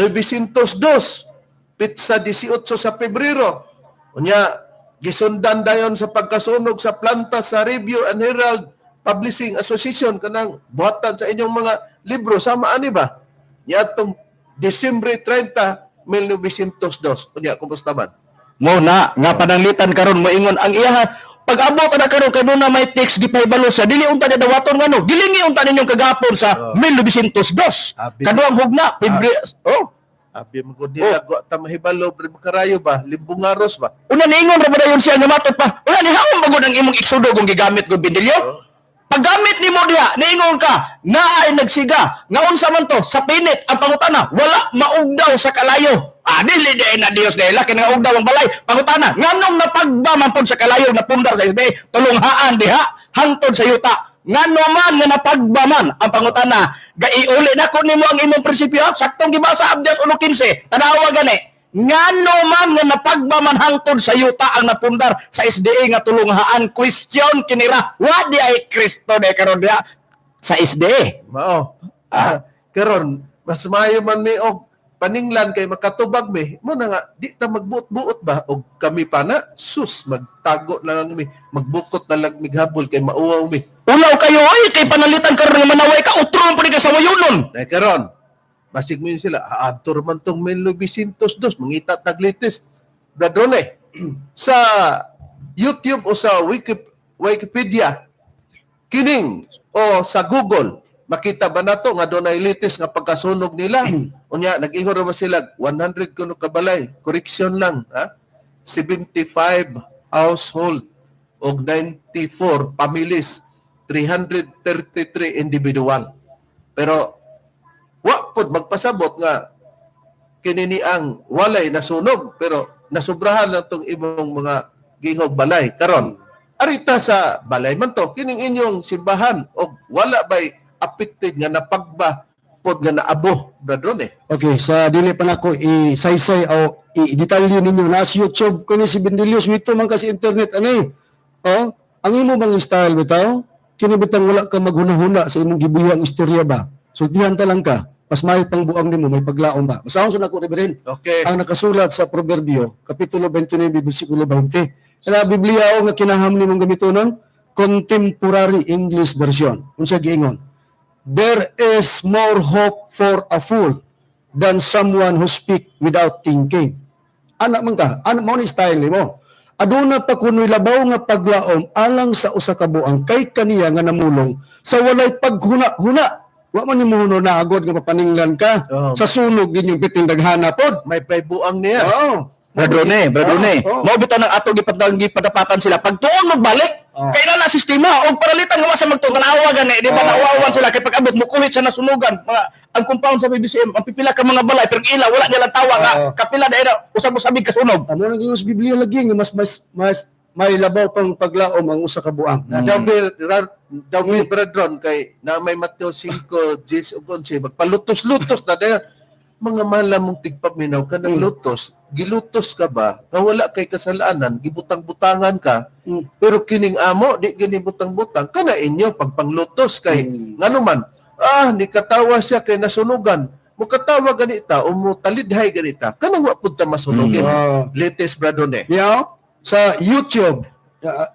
Speaker 2: pitsa 18 sa Pebrero unya gisundan dayon sa pagkasunog sa planta sa Review and Herald Publishing Association kanang buhatan sa inyong mga libro sama ani ba ni adtong Disyembre 30 1902 unya kumusta man
Speaker 6: Mo na nga pananglitan karon moingon ang iyaha pag-abot na karon kay na may text gipahibalo sa dili unta na dawaton ngano gilingi unta ninyong kagapon sa 1902 kaduang hugna
Speaker 2: abi mo gud nila ta mahibalo pre makarayo ba limbungaros ba
Speaker 6: una niingon ra ba dayon siya nga matot pa wala ni haon magud ang imong iksudo kung gigamit gud bindilyo paggamit nimo diha niingon ka na ay nagsiga nga unsa man to sa pinit ang pangutana wala maugdaw sa kalayo dili di na Dios dahil laki nga ugdaw ang balay pangutana nganong napagba man pod sa kalayo na pundar sa isbe tulunghaan diha hangtod sa yuta. Ngano man nga napagbaman ang pangutana, gaiuli na ko nimo ang imong prinsipyo, saktong gibasa Abdias 1:15. Tanawa gani. Ngano man nga napagbaman hangtod sa yuta ang napundar sa SDA nga tulunghaan, question kinira, wa di ay Kristo de karon dia sa SDA.
Speaker 2: Mao. Karon mas maayo man mi og paninglan kay makatubag mi. Mo na nga di ta magbuot-buot ba og kami pa na sus magtago na lang mi, magbukot na lang mighabol kay mauwaw mi.
Speaker 6: Ulaw kayo ay kay panalitan karon nga manaway ka utron pa ni ka sa wayunon.
Speaker 2: Nay karon basig mo yun sila, aadtor man tong 1902, mangita tag latest. Bradone, sa YouTube o sa Wikipedia, kining o sa Google, makita ba nato nga doon ay latest nga pagkasunog nila? Unya, nag-ingon naman sila, 100 kuno kabalay, correction lang, ha? 75 household o 94 families, 333 individual. Pero wa pod magpasabot nga kinini ang walay nasunog pero nasubrahan lang tong imong mga gihog balay karon arita sa balay man to kining inyong simbahan og wala bay affected nga napagba pod nga naabo bradron eh.
Speaker 7: Okay, sa dili pa nako i-saysay o i-detalye ninyo na sa YouTube kung si Bendilios wito man kasi internet ani. Oh, ang imo bang style bitaw? Kini bitang wala ka maghuna-huna sa imong gibuyang istorya ba? Sultihan ta lang ka. Mas may pangbuang nimo may paglaom ba? Basahon sa nako Reverend.
Speaker 2: Okay.
Speaker 7: Ang nakasulat sa Proverbio, kapitulo 29, bersikulo 20. Sa Biblia o nga kinaham nimong gamitonon, Contemporary English Version. Unsa giingon? There is more hope for a fool than someone who speak without thinking. Anak man ka, anak mo ni style nimo. Aduna pa kuno'y labaw nga paglaom alang sa usa ka buang kay kaniya nga namulong sa walay paghuna-huna. Wa man nimo huno na agod nga mapaninglan ka sa sunog din yung piting daghana pod.
Speaker 2: May paybuang niya.
Speaker 7: Oo.
Speaker 6: Bradone.
Speaker 7: Oo.
Speaker 6: Mao bitaw nang ato gipadapatan sila. Pag tuon magbalik, kay na sistema og paralitan nga sa magtutanawa gani, di ba nawawan sila kay pag-abot mo kuhit sa nasunugan. Ang compound sa PBCM, ang pipila ka mga balay pero ila wala nilang tawa nga kapila na usab-usabig kasunog.
Speaker 7: Amo lang yung sa Biblia lagi nga mas may labaw pang paglaom ang usa ka buang.
Speaker 2: Daw bradron kay na may Mateo 5, 10 ug 11 magpalutos-lutos na dayon. Mga malamong tigpaminaw ka ng lutos, gilutos ka ba? Nga wala kay kasalanan, gibutang-butangan ka, pero kining amo, di ginibutang-butang, kana inyo pagpanglutos kay, ngano man, ni katawa siya kay nasunugan, mo katawa ganita, o mo talidhay ganita, kanang wa pud ta masunugin. Latest bradone.
Speaker 7: Yeah, sa YouTube,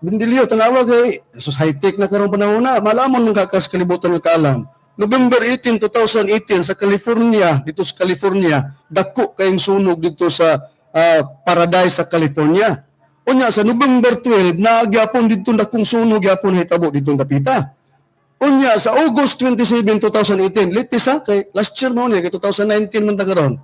Speaker 7: Bendilio, tanawa kay, sus high-tech na karong panahon na, malamon ng kakas kalibutan ng kaalam. November 18, 2018 sa California, dito sa California, dako kayong sunog dito sa Paradise sa California. Unya sa November 12, naagyapon dito dakong sunog gyapon hitabo dito dapita. Unya sa August 27, 2018, latest kay last year mo ni kay 2019 man ta karon.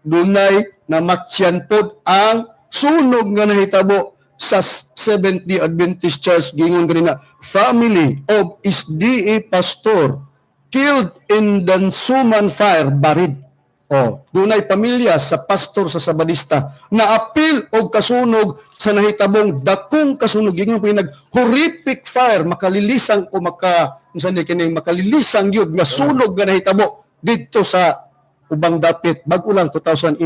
Speaker 7: Dunay namatsyan pod ang sunog nga nahitabo sa Seventh-day Adventist Church gingon kanina, family of SDA pastor killed in Dansuman fire, buried. Dunay pamilya sa pastor sa Sabadista na apil og kasunog sa nahitabong dakong kasunog gingon pinag horrific fire makalilisang o unsa ni kini makalilisang gyud nga sunog nga nahitabo didto sa ubang dapit bag-o lang 2018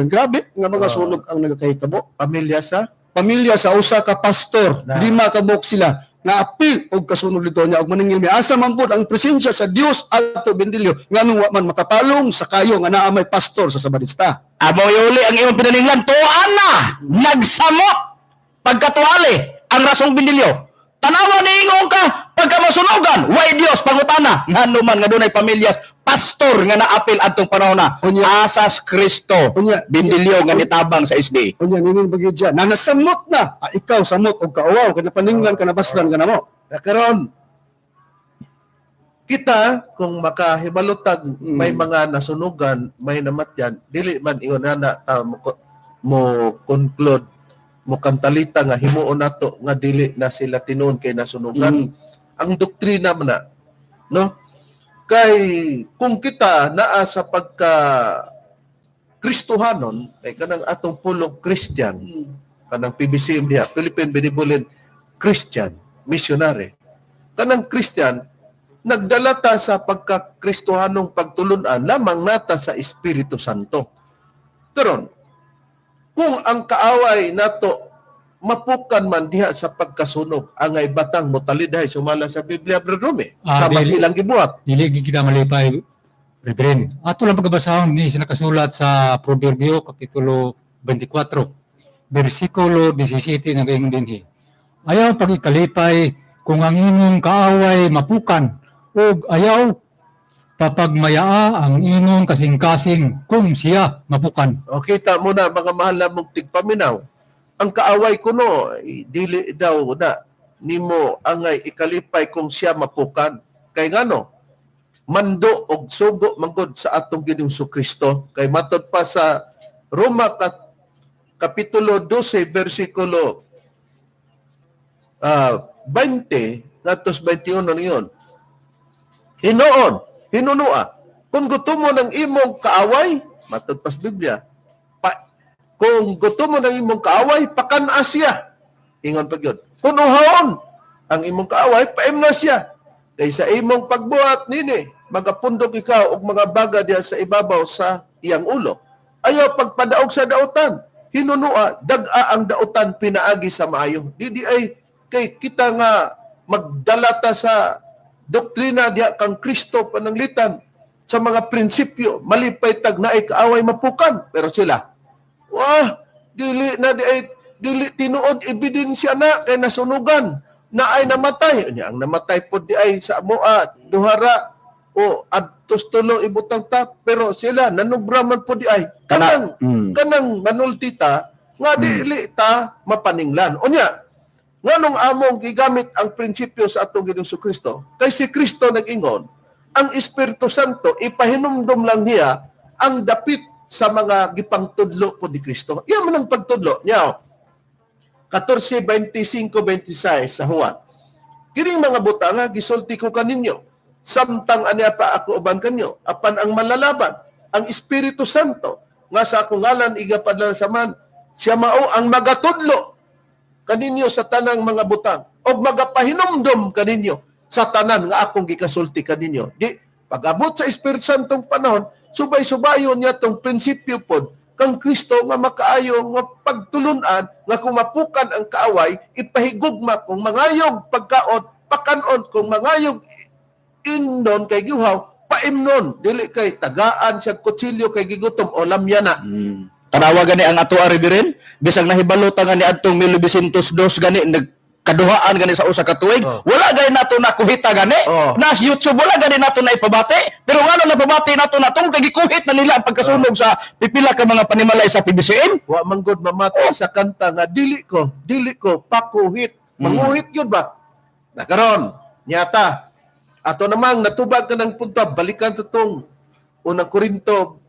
Speaker 7: grabe nga mga sunog ang nagakahitabo. Pamilya sa usa ka pastor, 5 ka buok sila na apil og kasunog dito niya og maningil mi asa man pud ang presensya sa Dios ato Bendilio nganong wa man makapalong sa kayo nga naa may pastor sa Sabadista.
Speaker 6: Amo yuli ang imong pinaninglan tuan na nagsamot pagkatuali ang rasong Bendilio. Tanawa niingon ka pagka masunugan, way Dios pangutana ngano man nga dunay pamilyas pastor nga naapil adtong panahon na asas Kristo. Bendilio nga nitabang sa SD.
Speaker 7: Unya ningon bagid diya na nasamot na ikaw samot og kaawaw kana paninglan kana baslan kana mo.
Speaker 2: Karon kita kung makahibalotag may mga nasunugan, may namatyan, dili man ingon na mo conclude mo kantalita nga himuon nato nga dili na sila tinuon kay nasunugan. Ang doktrina man na, no? Kay kung kita naa sa pagka Kristohanon, kay kanang atong pulong Christian, kanang PBCM diha, Philippine Benevolent Christian Missionary, kanang Christian, nagdala ta sa pagka-Kristohanong pagtulunan lamang nata sa Espiritu Santo. Karon, kung ang kaaway nato mapukan man diha sa pagkasunog, angay batang motaliday sumala sa Biblia, Brother Rome, sa masilang gibuhat.
Speaker 4: Dili kita malipay, Reverend. Ato lang pagkabasahon ni sinakasulat sa Proverbio Kapitulo 24, versikulo 17 ng iyong dinhi. Ayaw pag-ikalipay kung ang imong kaaway mapukan, o ayaw papagmayaa ang imong kasing-kasing kung siya mapukan.
Speaker 2: O kita mo na mga mahal na mong tigpaminaw, ang kaaway ko no, dili daw na nimo angay ikalipay kung siya mapukan. Kay ngano, mando og sugo manggod sa atong Ginoong Kristo. Kay matod pa sa Roma Kapitulo 12, versikulo 20, natos 21 niyon. Hinunua, kung gusto mo ng imong kaaway, matod pa sa Biblia, kung gusto mo ng imong kaaway, pakana siya. Ingon pag yun. Kung uhawon ang imong kaaway, paim na siya. Kaysa imong pagbuhat nini, magapundok ikaw og mga baga diya sa ibabaw sa iyang ulo. Ayaw pagpadaog sa dautan. Hinunua, dag-a ang dautan pinaagi sa maayo. Didi ay kay kita nga magdalata sa doktrina diya kang Kristo pananglitan sa mga prinsipyo, malipay tag naay kaaway mapukan. Pero sila, wah, dili tinuod ebidensya na kay nasunugan na ay namatay. Ang namatay po di ay sa amoa, duhara o adtos tulo ibutang tap, pero sila nanubraman po di ay kanang manultita nga dili ta mapaninglan. Unya, nganong among gigamit ang prinsipyo sa atong Ginoong Kristo? Kay si Kristo nag-ingon, ang Espiritu Santo ipahinumdum lang niya ang dapit sa mga gipangtudlo po ni Kristo. Iyan man ang pagtudlo niya. 14:25-26 sa Juan. Kining mga butanga gisulti ko kaninyo, samtang aniya pa ako uban kanyo, apan ang malalaban, ang Espiritu Santo, nga sa akong ngalan igapadala sa man, siya mao ang magatudlo kaninyo sa tanang mga butang, o magapahinumdum kaninyo sa tanan nga akong gikasulti kaninyo. Di, pag-abot sa Espiritu Santong panahon, subay-subayon niya tong prinsipyo pod kang Kristo nga makaayo nga pagtulunan nga kung mapukan ang kaaway, ipahigugma kung mangayog pagkaon, pakanon kung mangayog inon kay giuhaw, paimnon, dili kay tagaan siya kutsilyo kay gigutom o lamyana.
Speaker 6: Tanawagan ni ang ato Reverend, bisag nahibalutan nga ni adtong 1902 gani nagkaduhaan gani sa usa ka tuig, wala gani nato nakuhita gani. Nas YouTube wala gani nato na ipabati, pero ngano na pabati nato natong kay gikuhit na nila ang pagkasunog sa pipila ka mga panimalay sa PBCM.
Speaker 2: Wa manggod mamatay sa kanta nga dili ko pakuhit. Manguhit yun ba? Nakaron, nyata. Ato namang natubag ka ng punta, balikan to tong unang Korinto,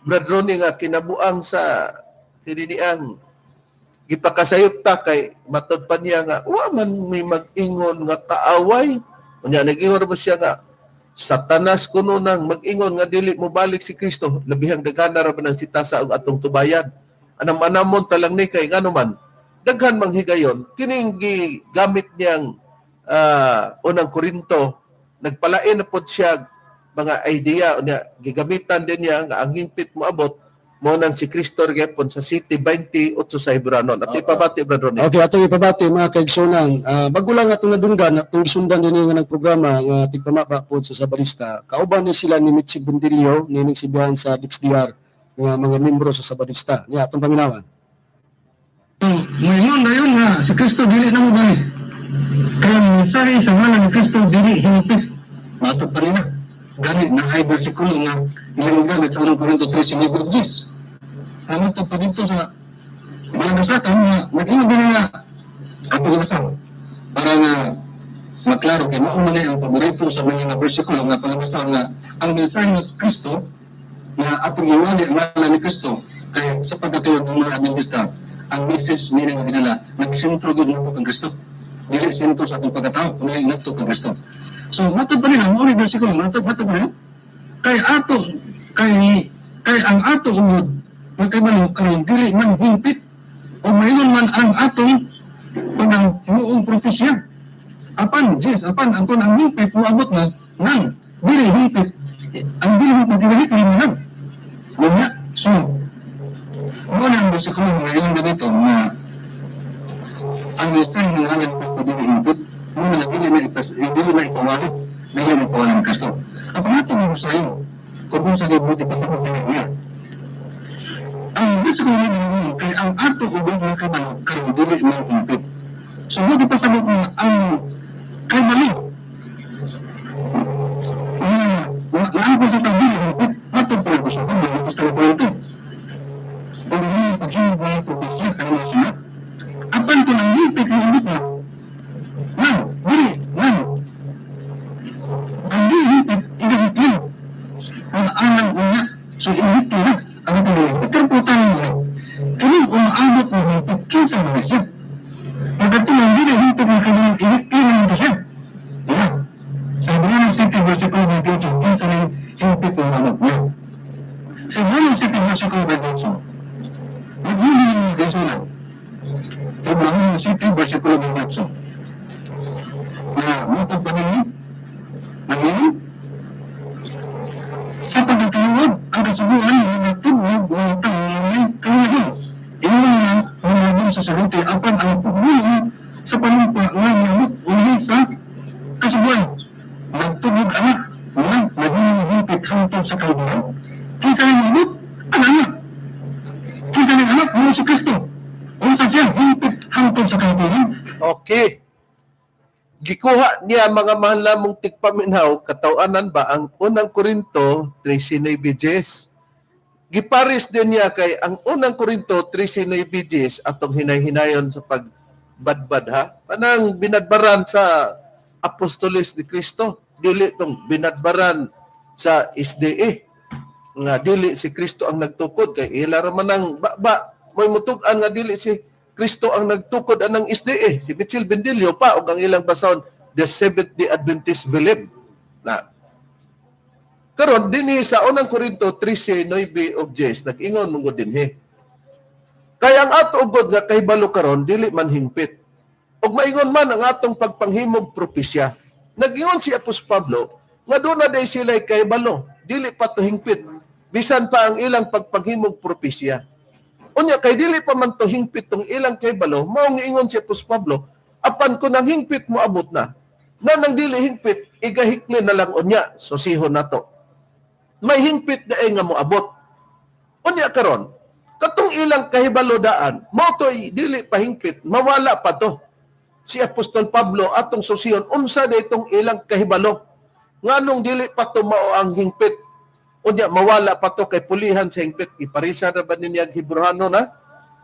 Speaker 2: Brad Ronnie nga kinabuang sa kininiang gipakasayop ta kay matod pa niya nga wa man may mag-ingon nga kaaway. Unya nag-ingon ba siya nga Satanas kuno nang mag-ingon nga dili mo balik si Kristo, labihang daghana ra ba nang sitasa og atong tubayan. Anam-anamon talang ni kay ngano man daghan mang higayon kining gigamit niyang unang Korinto, nagpalain na pod siya mga idea unya gigamitan din niya nga ang hingpit moabot mo nang si Kristo gyapon sa City 28 sa Hebranon. At ipabati Brad Ronnie.
Speaker 7: Okay, atong ipabati mga kaigsunan. Bago lang atong nadunggan, atong gisundan din nga nagprograma nga tigpamapa po sa Sabadista. Kauban ni sila ni Mitzi Bundirio, nining sibihan sa DXDR, mga membro sa Sabadista. Niya, atong paminawan.
Speaker 8: Ngayon na yun nga, si Kristo dili na mo balik. Kaya mensahe sa ngalan ni Kristo dili hinipit. Matod pa rin na. Ganit na high versikulo nga nilunggan at unang Korinto 13:10. Ano ito pa dito sa mga nasatan na mag-inag din nga kapag-asal para nga maklaro kay maumali ang paborito sa mga versikulo nga pag-asal nga ang mensahe ni Kristo na atong iwali ang ngalan ni Kristo kaya sa pagkatulog ng mga Adventista ang message nila nga dinala nagsintro gud mo kang Kristo dili sintro sa atong pagkatao kundi ngadto kang Kristo. So matod pa rin ang mga versikulo matod pa rin kay ang ato umod magkabalo kay dili man himpit o mayroon man ang atong panang muong propesya apan Yes, apan ang kung ang hingpit moabot na nang dili hingpit. Ang dili hingpit dili kriminal. Kanya, so mo nang gusto ko ngayon ganito na ang istay ng alam ko dili hingpit, mo na dili na ipawali, dili na ipawali ang kasto. Ang natin mo sa iyo, kung sa libuti pa sa niya. Ang gusto ko ngayon kay ang ato ubang mga kabalo kay dili na hingpit. So, hindi pa sagot na ang kay mali. Laan ko sa tabi, matong po ko sa tabi, gusto ko ito. Kung hindi yung pag-ibig mo yung propesya, kaya mo siya, apan ko nang hipit mo ulit na. Nang, dili, nang. Ang di hipit, igahit yun. Ang anang unya, so ihit yun. Ang ito nila, ikarputan nila. Kaya kung maabot mo hipit, kita mo siya. Pagkatulang din ang hintag ng kanyang ilang ito siya. Yeah. Sabi nga ng City Versicle by Dutch, dito na yung hintag ng anak niya. Sabi nga ng City Versicle by Dutch, naghuli yung gasulan. Sabi nga ng City Versicle by Dutch, na matag paningin, nangyayin, sa pagkakawag, ang kasubuhan ng natubog ng tangingin kawagin. Iyon na mga sa saluti apan ang pagbuhi sa panumpa ng namot uli sa kasubuan. Nagtubog anak na naging hipit hangtod sa kaibigan. Kita ng namot, ang anak. Kita ng anak mo si Kristo. O sa siya, hipit hangtod sa kaibigan.
Speaker 2: Okay. Gikuha niya mga mahal lamong tigpaminaw, katawanan ba ang unang Korinto 13:9 giparis din niya kay ang unang Korinto 13:9 atong hinay-hinayon sa pagbadbad ha. Tanang binadbaran sa apostoles ni Kristo, dili tong binadbaran sa SDA. Nga dili si Kristo ang nagtukod kay ila ra man ang moy mutug-an nga dili si Kristo ang nagtukod anang SDA. Si Mitchell Bendilio pa og ang ilang basaon the Seventh-day Adventist believe na karon dinhi sa unang Korinto 13:9 of Jes nag-ingon mong dinhi. Kaya ang ato ugod nga kahibalo karon dili man hingpit. Ug maingon man ang atong pagpanghimog propesya. Nag-ingon si Apostol Pablo nga doon na day sila kahibalo, dili pa to hingpit. Bisan pa ang ilang pagpanghimog propesya. Unya kay dili pa man to hingpit tong ilang kahibalo, mao nga ingon si Apostol Pablo, apan kun ang hingpit mo abot na nang dili hingpit igahikli na lang unya susihon nato. May hingpit na nga mo abot. Unya karon, katong ilang kahibalo daan, mo to'y dili pa hingpit, mawala pa to. Si Apostol Pablo atong susihon, unsa na itong ilang kahibalo. Nganong dili pa to mao ang hingpit. Unya, mawala pa to kay pulihan sa hingpit. Iparisa na ba niya Hebrehanon na?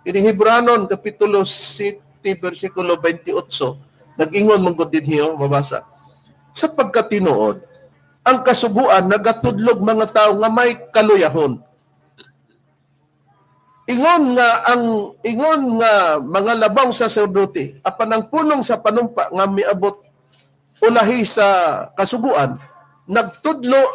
Speaker 2: Ini Hebrehanon, Kapitulo 7, versikulo 28, nag-ingon mong din hiyo, mabasa. Sa pagkatinuod, ang kasuguan nagatudlog mga tao nga may kaluyahon. Ingon nga mga labang saserdote apan ang pulong sa panumpa nga miabot ulahi sa kasuguan nagtudlog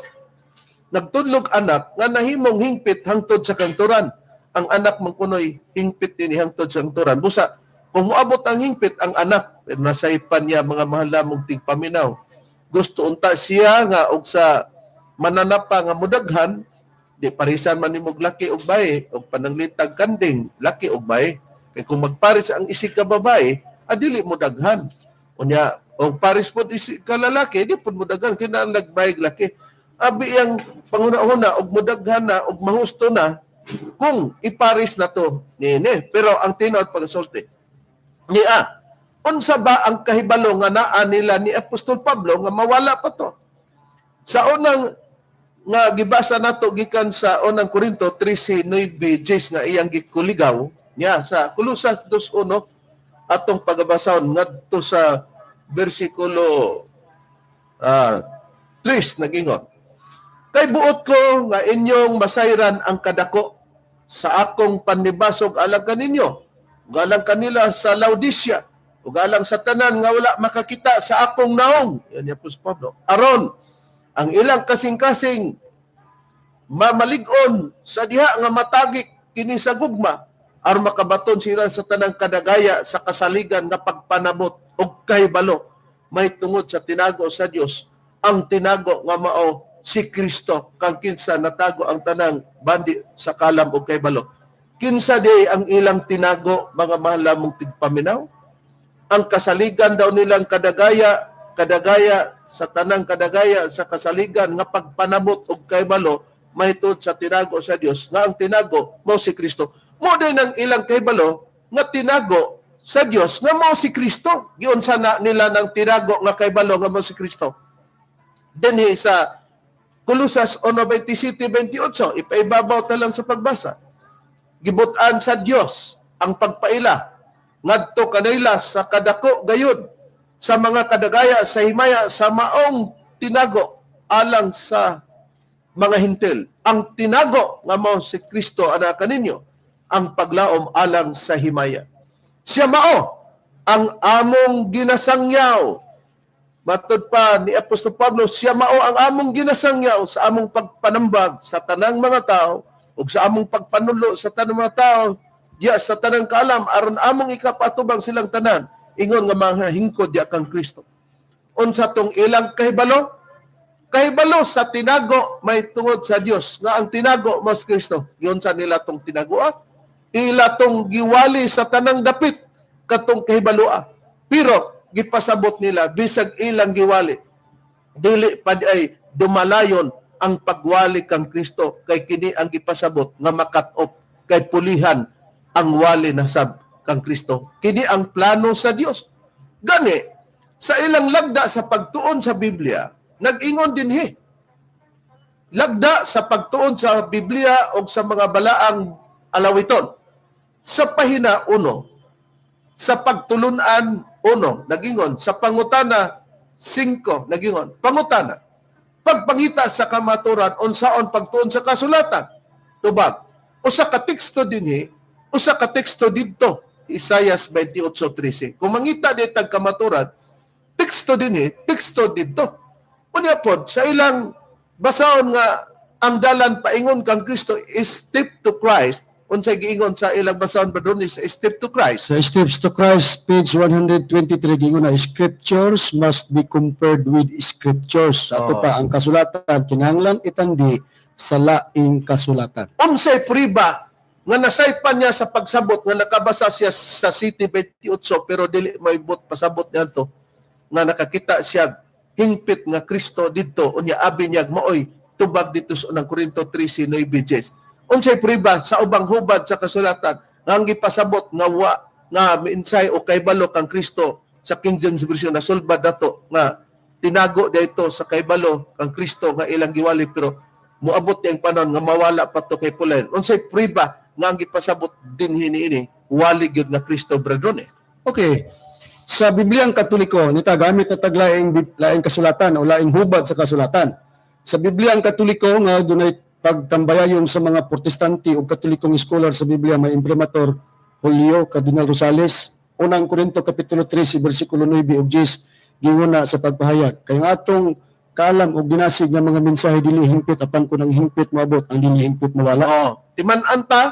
Speaker 2: anak nga nahimong hingpit hangtod sa kanturan. Ang anak man kunoy hingpit dinhi hangtod sa kanturan. Busa kung moabot ang hingpit ang anak nasaypan niya mga mahal lamong tigpaminaw. Gusto unta siya nga og sa mananapa nga mudaghan di parisan man nimog laki og bae og pananglitag kanding laki og bae kay kung magparis ang isig ka babae adili mo daghan unya og paris pod isig ka lalaki di pod mo daghan kinahanglan nagbayeg laki abi ang panguna-una og mudaghan na og mahusto na kung iparis na to nini pero ang tinuod pagsulti niya unsa ba ang kahibalo nga naa nila ni Apostol Pablo nga mawala pa to sa unang nga gibasa nato gikan sa unang Korinto 13:9 nga iyang gikuligaw niya sa Kolosas 2:1 atong pagbasahon ngadto sa bersikulo 3 nagingon. Kay buot ko nga inyong masayran ang kadako sa akong panibasog alang kaninyo, galang kanila sa Laodicea, ug alang sa tanan nga wala makakita sa akong naong. Yan ni Apostol Pablo. Aron ang ilang kasing-kasing mamalig-on sa diha nga matagik kini sa gugma aron makabaton sila sa tanang kadagaya sa kasaligan nga pagpanabot og kahibalo may tungod sa tinago sa Dios. Ang tinago nga mao si Kristo kang kinsa natago ang tanang bandi sa kalam ug kahibalo. Kinsa di ang ilang tinago, mga mahal mong tigpaminaw? Ang kasaligan daw nilang kadagaya sa tanang kadagaya sa kasaligan nga pagpanamot og kahibalo may tungod sa tinago sa Dios nga ang tinago mao si Kristo. Mo din ang ilang kahibalo nga tinago sa Dios nga mao si Kristo. Giunsa na nila ng tinago nga kahibalo nga mao si Kristo. Dinhi sa Colosas 1:27-28, ipaibabaw ta lang sa pagbasa. Gibutan sa Dios ang pagpaila ngadto kanila sa kadako gayud sa mga kadagaya sa himaya sa maong tinago alang sa mga hintil. Ang tinago nga mao si Kristo ana kaninyo ang paglaom alang sa himaya. Siya mao ang among ginasangyaw. Matod pa ni Apostol Pablo, siya mao ang among ginasangyaw sa among pagpanambag sa tanang mga tao ug sa among pagpanulo sa tanang mga tao diya sa tanang kaalam aron among ikapatubang silang tanan ingon nga mga hingkod diya kang Kristo. Unsa tong ilang kahibalo? Kahibalo sa tinago may tungod sa Dios nga ang tinago mao si Kristo. Unsa nila tong tinagoa? Ila tong giwali sa tanang dapit katong kahibaloa. Pero gipasabot nila bisag ilang giwali dili pa ay dumalayon ang pagwali kang Kristo kay kini ang gipasabot nga makat-op kay pulihan ang wali na sab kang Kristo. Kini ang plano sa Dios. Gani sa ilang lagda sa pagtuon sa Biblia nag-ingon dinhi. Lagda sa pagtuon sa Biblia o sa mga balaang alawiton. Sa pahina 1, sa pagtulunan 1, nagingon. Sa pangutana 5, nagingon. Pangutana. Pagpangita sa kamaturan, unsaon pagtuon sa kasulatan. Tubag. Usa ka teksto dinhi, usa ka teksto didto. Isaias 28:13. Kung mangita ditag kamaturan, teksto dinhi, teksto didto. Unya pod sa ilang basahon nga ang dalan paingon kang Kristo is step to Christ. Unsay giingon sa ilang basahon ba doon is step to Christ.
Speaker 7: Sa Steps to Christ, page 123, gingon na, Scriptures must be compared with Scriptures. Sa ato pa, ang kasulatan, kinahanglan itandi sa laing kasulatan.
Speaker 2: Unsay priba nga nasaypan niya sa pagsabot nga nakabasa siya sa City 28 pero dili maibot pasabot niya to nga nakakita siya hingpit nga Kristo didto unya abi niya maoy tubag dito sa unang Korinto 3:9. Unsay priba sa ubang hubad sa kasulatan nga ang gipasabot nga minsay o kaybalo kang Kristo sa King James Version na sulbad dato nga tinago dito sa kaybalo kang Kristo nga ilang giwali pero muabot yang panon nga mawala pa to kay Pulen. Unsay priba nga ang gipasabot din hiniini wali gyud nga Kristo brethren.
Speaker 7: Okay. Sa Bibliang Katoliko, nita gamit na taglaing laing kasulatan o laing hubad sa kasulatan. Sa Bibliang Katoliko nga dunay pagtambayayon sa mga Protestante o Katolikong scholar sa Biblia may imprimatur Julio Cardinal Rosales. Unang Korinto kapitulo 13 bersikulo 9 ug 10 gingon na sa pagpahayag kay nga atong kaalam og dinasig nga mga mensahe dili hingpit apan kun ang hingpit moabot ang dili hingpit mawala.
Speaker 2: Timan-an ta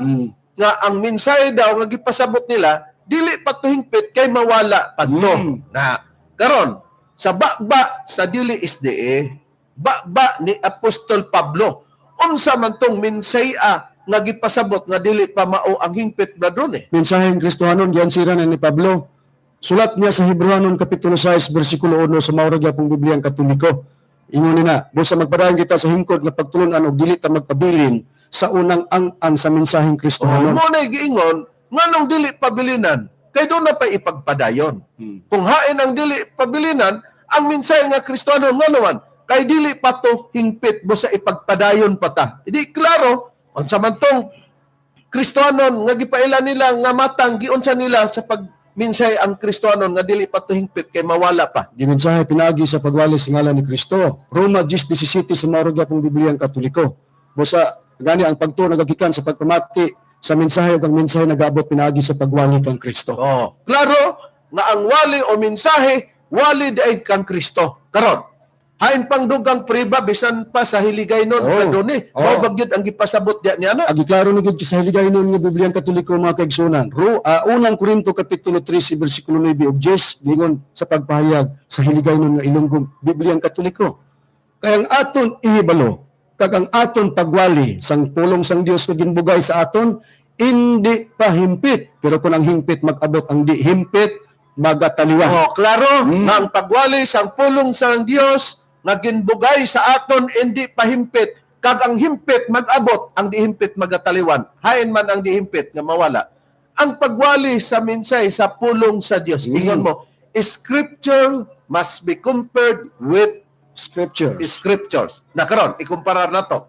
Speaker 2: nga ang mensahe daw nga gipasabot nila dili pa to hingpit kay mawala padto. Na karon sa baba sa dili SDE baba ni Apostol Pablo unsa man tong mensaya nga gipasabot nga dili pa mao ang hingpit bradron
Speaker 7: Mensaheng Kristohanon diyan sira na ni Pablo. Sulat niya sa Hebreanon kapitulo 6 bersikulo 1 sa maura gyapong Bibliang Katoliko. Ingon na, busa magpadayon kita sa hingkod nga pagtulunan og dili ta magpabilin sa unang ang sa mensaheng Kristohanon.
Speaker 2: Mo na giingon nganong dili pabilinan kay do na pa ipagpadayon. Kung hain ang dili pabilinan ang mensahe nga Kristohanon nganoman kay dili pa to hingpit mo sa ipagpadayon pa ta. Hindi klaro unsa man tong Kristohanon nga gipaila nila nga matang giunsa nila sa pagminsay ang Kristohanon nga dili pa to hingpit kay mawala pa.
Speaker 7: Dimensahe pinaagi sa pagwali sa ngalan ni Kristo. Roma 10:17 sa maruga pong Bibliang Katoliko. Busa gani ang pagtuo nagagikan sa pagpamati sa mensahe ug ang mensahe nagaabot pinaagi sa pagwali kang Kristo.
Speaker 2: Klaro nga ang wali o mensahe wali daig kang Kristo. Karon Hain pang dugang priba bisan pa sa hiligay nun
Speaker 7: Oo.
Speaker 2: kaduni.
Speaker 7: Oo.
Speaker 2: Mao bagyod ang gipasabot diya niya na.
Speaker 7: Agi klaro ni gid sa hiligay nun nga Bibliang Katoliko mga kaigsunan. Unang Korinto kapitulo 13 bersikulo 9 ug 10 gingon sa pagpahayag sa hiligay nun nga ilunggong Bibliang Katoliko. Kaya ang aton ihibalo kag ang aton pagwali sang pulong sang Dios nga ginbugay sa aton hindi pa himpit, pero kung ang himpit mag-abot ang di himpit magataliwan.
Speaker 2: Oh, klaro nga ang pagwali sang pulong sang Dios nga ginbugay sa aton hindi pahimpit, kag ang himpit mag-abot, ang dihimpit magataliwan. Hain man ang dihimpit nga mawala. Ang pagwali sa minsay sa pulong sa Dios. Ingon mo, Scripture must be compared with
Speaker 7: Scripture.
Speaker 2: Scriptures. Na karon, ikumparar na to.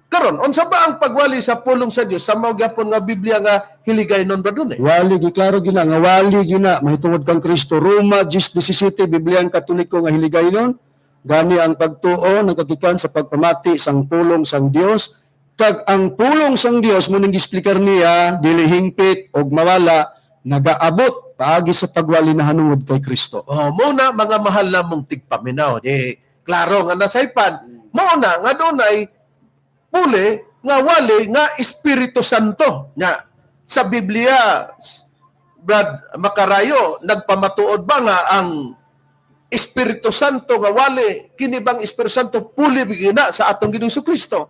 Speaker 2: Karon, unsa ba ang pagwali sa pulong sa Dios sa mao gyapon nga Biblia nga hiligay nun ba dun eh?
Speaker 7: Wali giklaro gina nga wali gina mahitungod kang Kristo. Roma 10:17 Bibliang Katoliko nga hiligay nun. Gani ang pagtuo nagkagikan sa pagpamati sang pulong sang Dios. Kag ang pulong sang Dios mo ning explicar niya dili hingpit og mawala nagaabot paagi sa pagwali na hanungod kay Kristo.
Speaker 2: Oh, muna mga mahal na mong tigpaminaw. Klaro nga nasaypan. Muna nga dunay puli nga wali nga Espiritu Santo. Nga sa Biblia, Brad Makarayo, nagpamatuod ba nga ang Espiritu Santo nga wali, kini bang Espiritu Santo puli bigina sa atong Ginoong Kristo?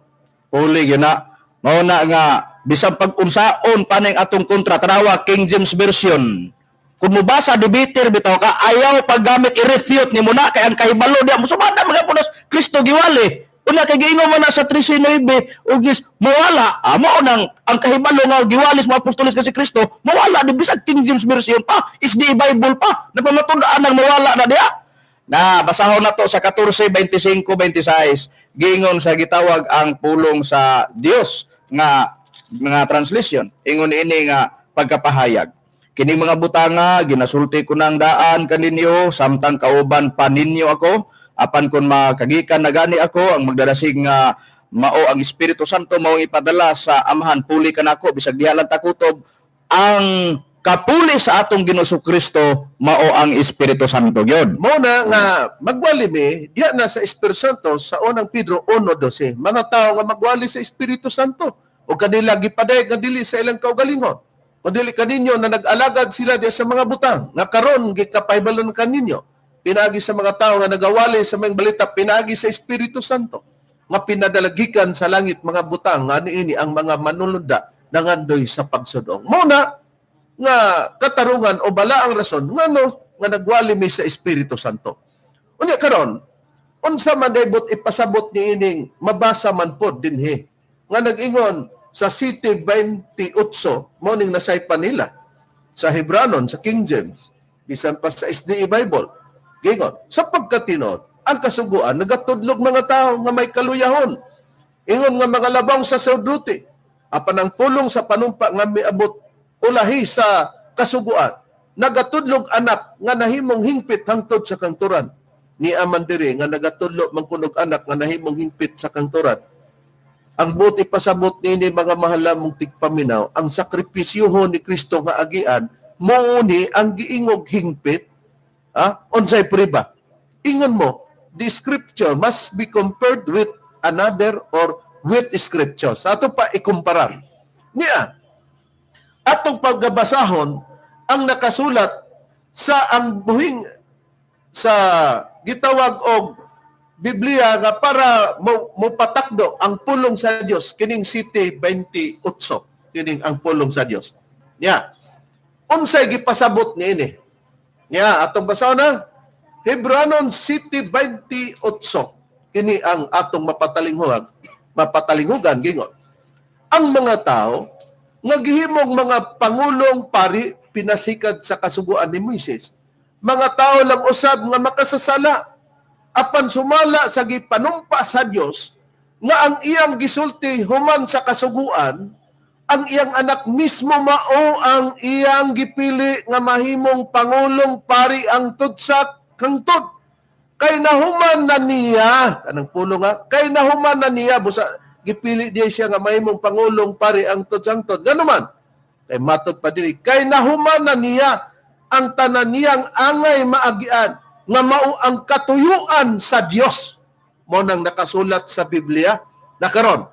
Speaker 6: Uli yun na. Mao na nga bisan pag-unsaon pa ning atong kontra tanawa King James version. Kung mubasa debater bitaw ka ayaw paggamit i-refute nimo na kay ang kahibalo diya musubada mga punos Kristo giwali. Una kay giingon man na sa 13:9 ug is mawala mao nang ang kahibalo nga giwalis mga apostoles kasi Kristo mawala di bisag King James version pa is the Bible pa napamatud-an nang mawala na diya. Na basahon na to sa 14:25-26 giingon sa gitawag ang pulong sa Dios nga mga translation ingon ini nga pagkapahayag kining mga butanga ginasulti ko ng daan kaninyo samtang kauban pa ninyo ako apan kun makagikan na gani ako ang magdadasig nga mao ang Espiritu Santo mao ipadala sa amahan puli kanako bisag diha lang takutob ang kapuli sa atong Ginoong Kristo mao ang Espiritu Santo gyud.
Speaker 2: Muna nga magwali mi diya na sa Espiritu Santo sa unang Pedro 1:12. Mga tao nga magwali sa Espiritu Santo o kanila gipadayag nga dili sa ilang kaugalingon. O dili kaninyo na nag-alagad sila diya sa mga butang nga karon gikapaybalon kaninyo. Pinagi sa mga tao nga nagawali sa mga balita pinagi sa Espiritu Santo nga pinadalagikan sa langit mga butang nga niini ang mga manulunda nangandoy sa pagsudong. Muna nga katarungan o bala ang rason ngano nga nagwali mi sa Espiritu Santo. Unya karon, unsa man daybot ipasabot ni ining mabasa man pod dinhi nga nag-ingon sa City 28 mo ning nasaypan nila sa Hebranon sa King James bisan pa sa SDA Bible. Gingon, sa pagkatinod ang kasuguan nagatudlog mga tao nga may kaluyahon. Ingon nga mga labang saserdote apan ang pulong sa panumpa nga miabot ulahi sa kasuguan nagatudlog anak nga nahimong hingpit hangtod sa kanturan ni aman diri nga nagatudlo mangkunog anak nga nahimong hingpit sa kanturan. Ang buti pasabot ni mga mahal mong tigpaminaw ang sakripisyohon ni Kristo nga agian mouni ang giingog hingpit unsay priba ingon mo the scripture must be compared with another or with scriptures. Ato pa ikumparar niya atong paggabasahon ang nakasulat sa ang buhing sa gitawag og Biblia nga para mo patakdo ang pulong sa Dios kining City 28 kining ang pulong sa Dios. Nya unsay gipasabot niini? Nya atong basahon na Hebranon City 28 kini ang atong mapatalinghugan gingon. Ang mga tao nga gihimong mga pangulong pari pinasikad sa kasuguan ni Moises. Mga tao lang usab nga makasasala apan sumala sa gipanumpa sa Dios nga ang iyang gisulti human sa kasuguan ang iyang anak mismo mao ang iyang gipili nga mahimong pangulong pari ang tudsa hangtod kay nahuman na niya kanang pulo nga kay nahuman na niya busa gipili diya siya nga mahimong pangulong pari ang tudsangtod ganuman kay matod pa diri kay nahuman na niya ang tanan niyang angay maagian nga mao ang katuyuan sa Dios mo nang nakasulat sa Biblia na karon.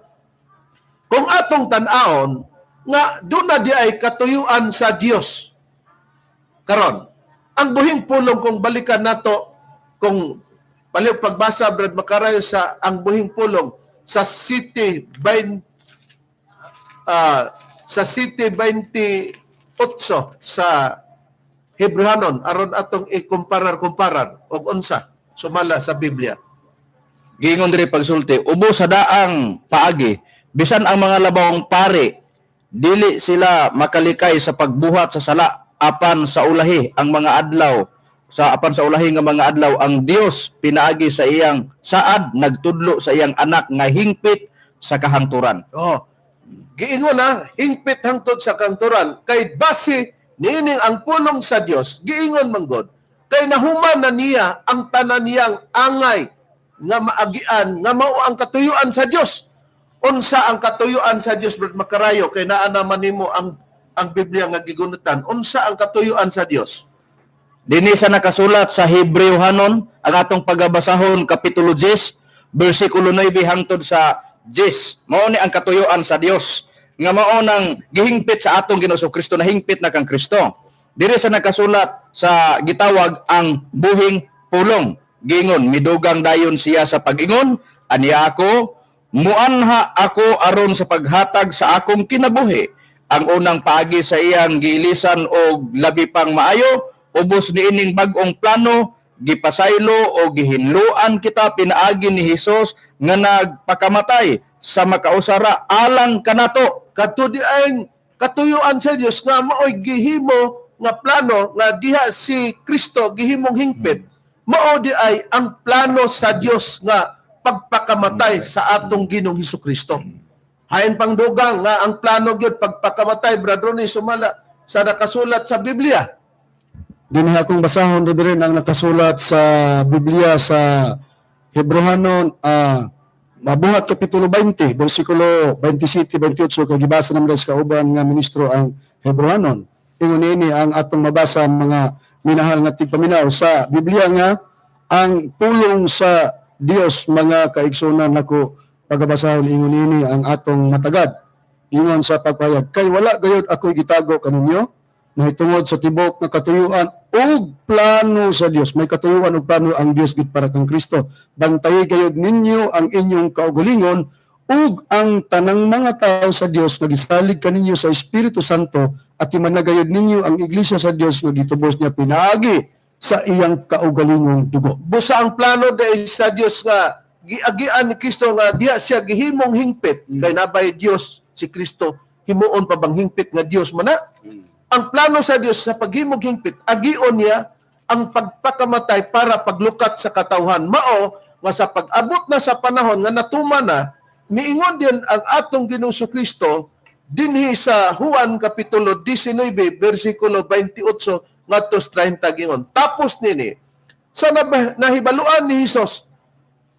Speaker 2: Kung atong tan-aon nga doon na di ay katuyuan sa Dios karon, ang buhing pulong kung balikan nato, kung pagbasa Brad Macarayo sa ang buhing pulong sa City 28 sa Hebrehanon aron atong ikumparar og unsa sumala sa Biblia.
Speaker 6: Giingon diri pagsulti, ubos sa daang paagi, bisan ang mga labawong pari, dili sila makalikay sa pagbuhat sa sala apan sa ulahi ang mga adlaw. Apan sa ulahi nga mga adlaw, ang Dios pinaagi sa iyang saad, nagtudlo sa iyang anak nga hingpit sa kahangturan.
Speaker 2: Oh. Giingon na, hingpit hangtod sa kahangturan, kay base niining ang pulong sa Dios, giingon man God, kay nahuman na niya ang tanan niyang angay nga maagian nga mao ang katuyuan sa Dios. Unsa ang katuyuan sa Dios, Brad Macarayo, kay naa naman nimo ang Biblia nga gigunutan. Unsa ang katuyuan sa Dios?
Speaker 6: Dinhi sa nakasulat sa Hebrehanon, ang atong pagabasahon kapitulo 10, bersikulo 9 hangtod sa 10. Mao ni ang katuyuan sa Dios nga mao nang gihingpit sa atong Ginoo Kristo, na hingpit na kang Kristo. Diri sa nakasulat sa gitawag ang buhing pulong. Gingon, midugang dayon siya sa pag-ingon, aniya ako, muanha ako aron sa paghatag sa akong kinabuhi. Ang unang paagi sa iyang giilisan og labi pang maayo, ubos niining bag-ong plano, gipasaylo o gihinluan kita pinaagi ni Hesus nga nagpakamatay sa makausara alang kanato.
Speaker 2: Katuyuan sa Dios nga maoy gihimo nga plano nga diha si Kristo gihimong hingpit. Mao di ay ang plano sa Dios nga pagpakamatay sa atong Ginoong Hesukristo. Hain pang dugang nga ang plano gyud pagpakamatay, Brad Ronnie, sumala sa nakasulat sa Biblia.
Speaker 7: Dinhi akong basahon rin ang nakasulat sa Biblia sa Hebrehanon, mabuhat kapitulo 20, bersikulo 27-28, kay gibasa naman sa kauban nga ministro ang Hebrehanon. Ingon ini ang atong mabasa mga minahal nga tigpaminaw sa Biblia nga ang pulong sa Dios, mga kaigsunan, nako pagabasahon ingon ini ang atong matagad. Ingon sa pagpayag, kay wala gayud ako'y gitago kaninyo, mahitungod sa tibok na katuyuan ug plano sa Dios. May katuyuan ug plano ang Dios gid para kang Kristo. Bantayi gayud ninyo ang inyong kaugalingon ug ang tanang mga tao sa Dios nga gisalig kaninyo sa Espiritu Santo, at imanagayod ninyo ang iglesia sa Dios nga gitubos niya pinaagi sa iyang kaugalingong dugo.
Speaker 2: Busa ang plano dahil sa Dios nga giagian ni Kristo nga diha siya gihimong hingpit, kay nabay Dios si Kristo himuon pa bang hingpit nga Dios mana? Ang plano sa Dios sa paghimog hingpit, agion niya ang pagpakamatay para paglukat sa katawhan. Mao nga sa pag-abot na sa panahon nga natuman na, miingon din ang atong Ginoong Kristo dinhi sa Juan kapitulo 19 bersikulo 28 ngadto 30 gingon. Tapos nini sa nahibaluan ni Hesus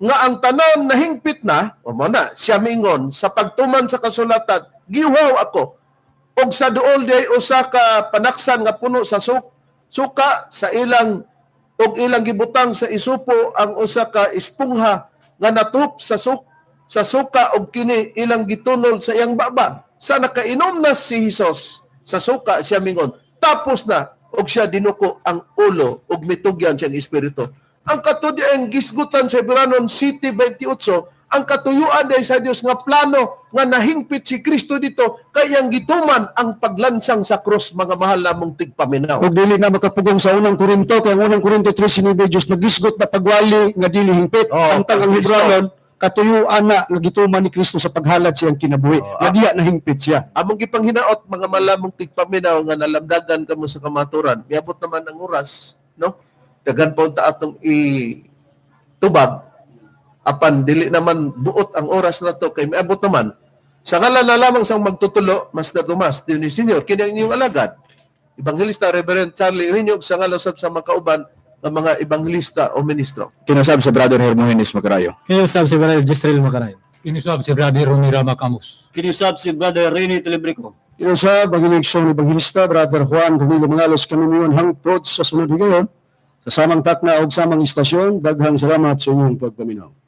Speaker 2: nga ang tanan nahingpit na, o mo na siya miingon sa pagtuman sa kasulatan, giuhaw ako og sa duol day usa ka panaksan nga puno sa suka sa ilang og ilang gibutang sa isupo ang usa ka espungha nga natup sa suka og kini ilang gitunol sa iyang baba. Sa nakainom na si Hesus sa suka, siya mingon, tapos na, og siya dinuko ang ulo og mitugyan siyang espiritu. Ang katudyan gisgutan sa Hebrehanon City 28, ang katuyuan dahil sa Dios nga plano nga nahingpit si Kristo dito, kayang gituman ang paglansang sa krus, mga mahal namong tigpaminaw.
Speaker 7: Ug dili na makapugong sa unang Korinto, kay ang unang Korinto 3:9, Dios nagisgot na pagwali nga dili hingpit. Samtang ang Hebrehanon katuyuan na gituman ni Kristo sa paghalad siyang kinabuhi. Nga diha nahingpit siya.
Speaker 2: Among gipanghinaot, mga malamong tigpaminaw nga nalamdagan kamo sa kamaturan. Miabot naman ang oras, no? Dagan pa unta atong itubag. Apan dili naman buot ang oras na to kay miabot naman. Sa ngalan na lamang sang magtutulo, Master Tomas, Dionisio, kini ang inyong alagad, Evangelista Reverend Charlie Uhinyog, sa ngalan sa makauban ng mga evangelista o ministro.
Speaker 6: Kinasab sa Brother Hermogenes Macarayo.
Speaker 3: Kinusab si Brother Gisrael Macarayo.
Speaker 4: Kinusab si Brother Romira Macamus.
Speaker 5: Kinusab si Brother Rene Telebrico.
Speaker 7: Kinusab ang inyong evangelista, Brother Juan Romilo Mangalos, kami ngayon hangtod sa sunod higayon, sa samang takna o samang istasyon. Daghang salamat sa inyong pagpaminaw.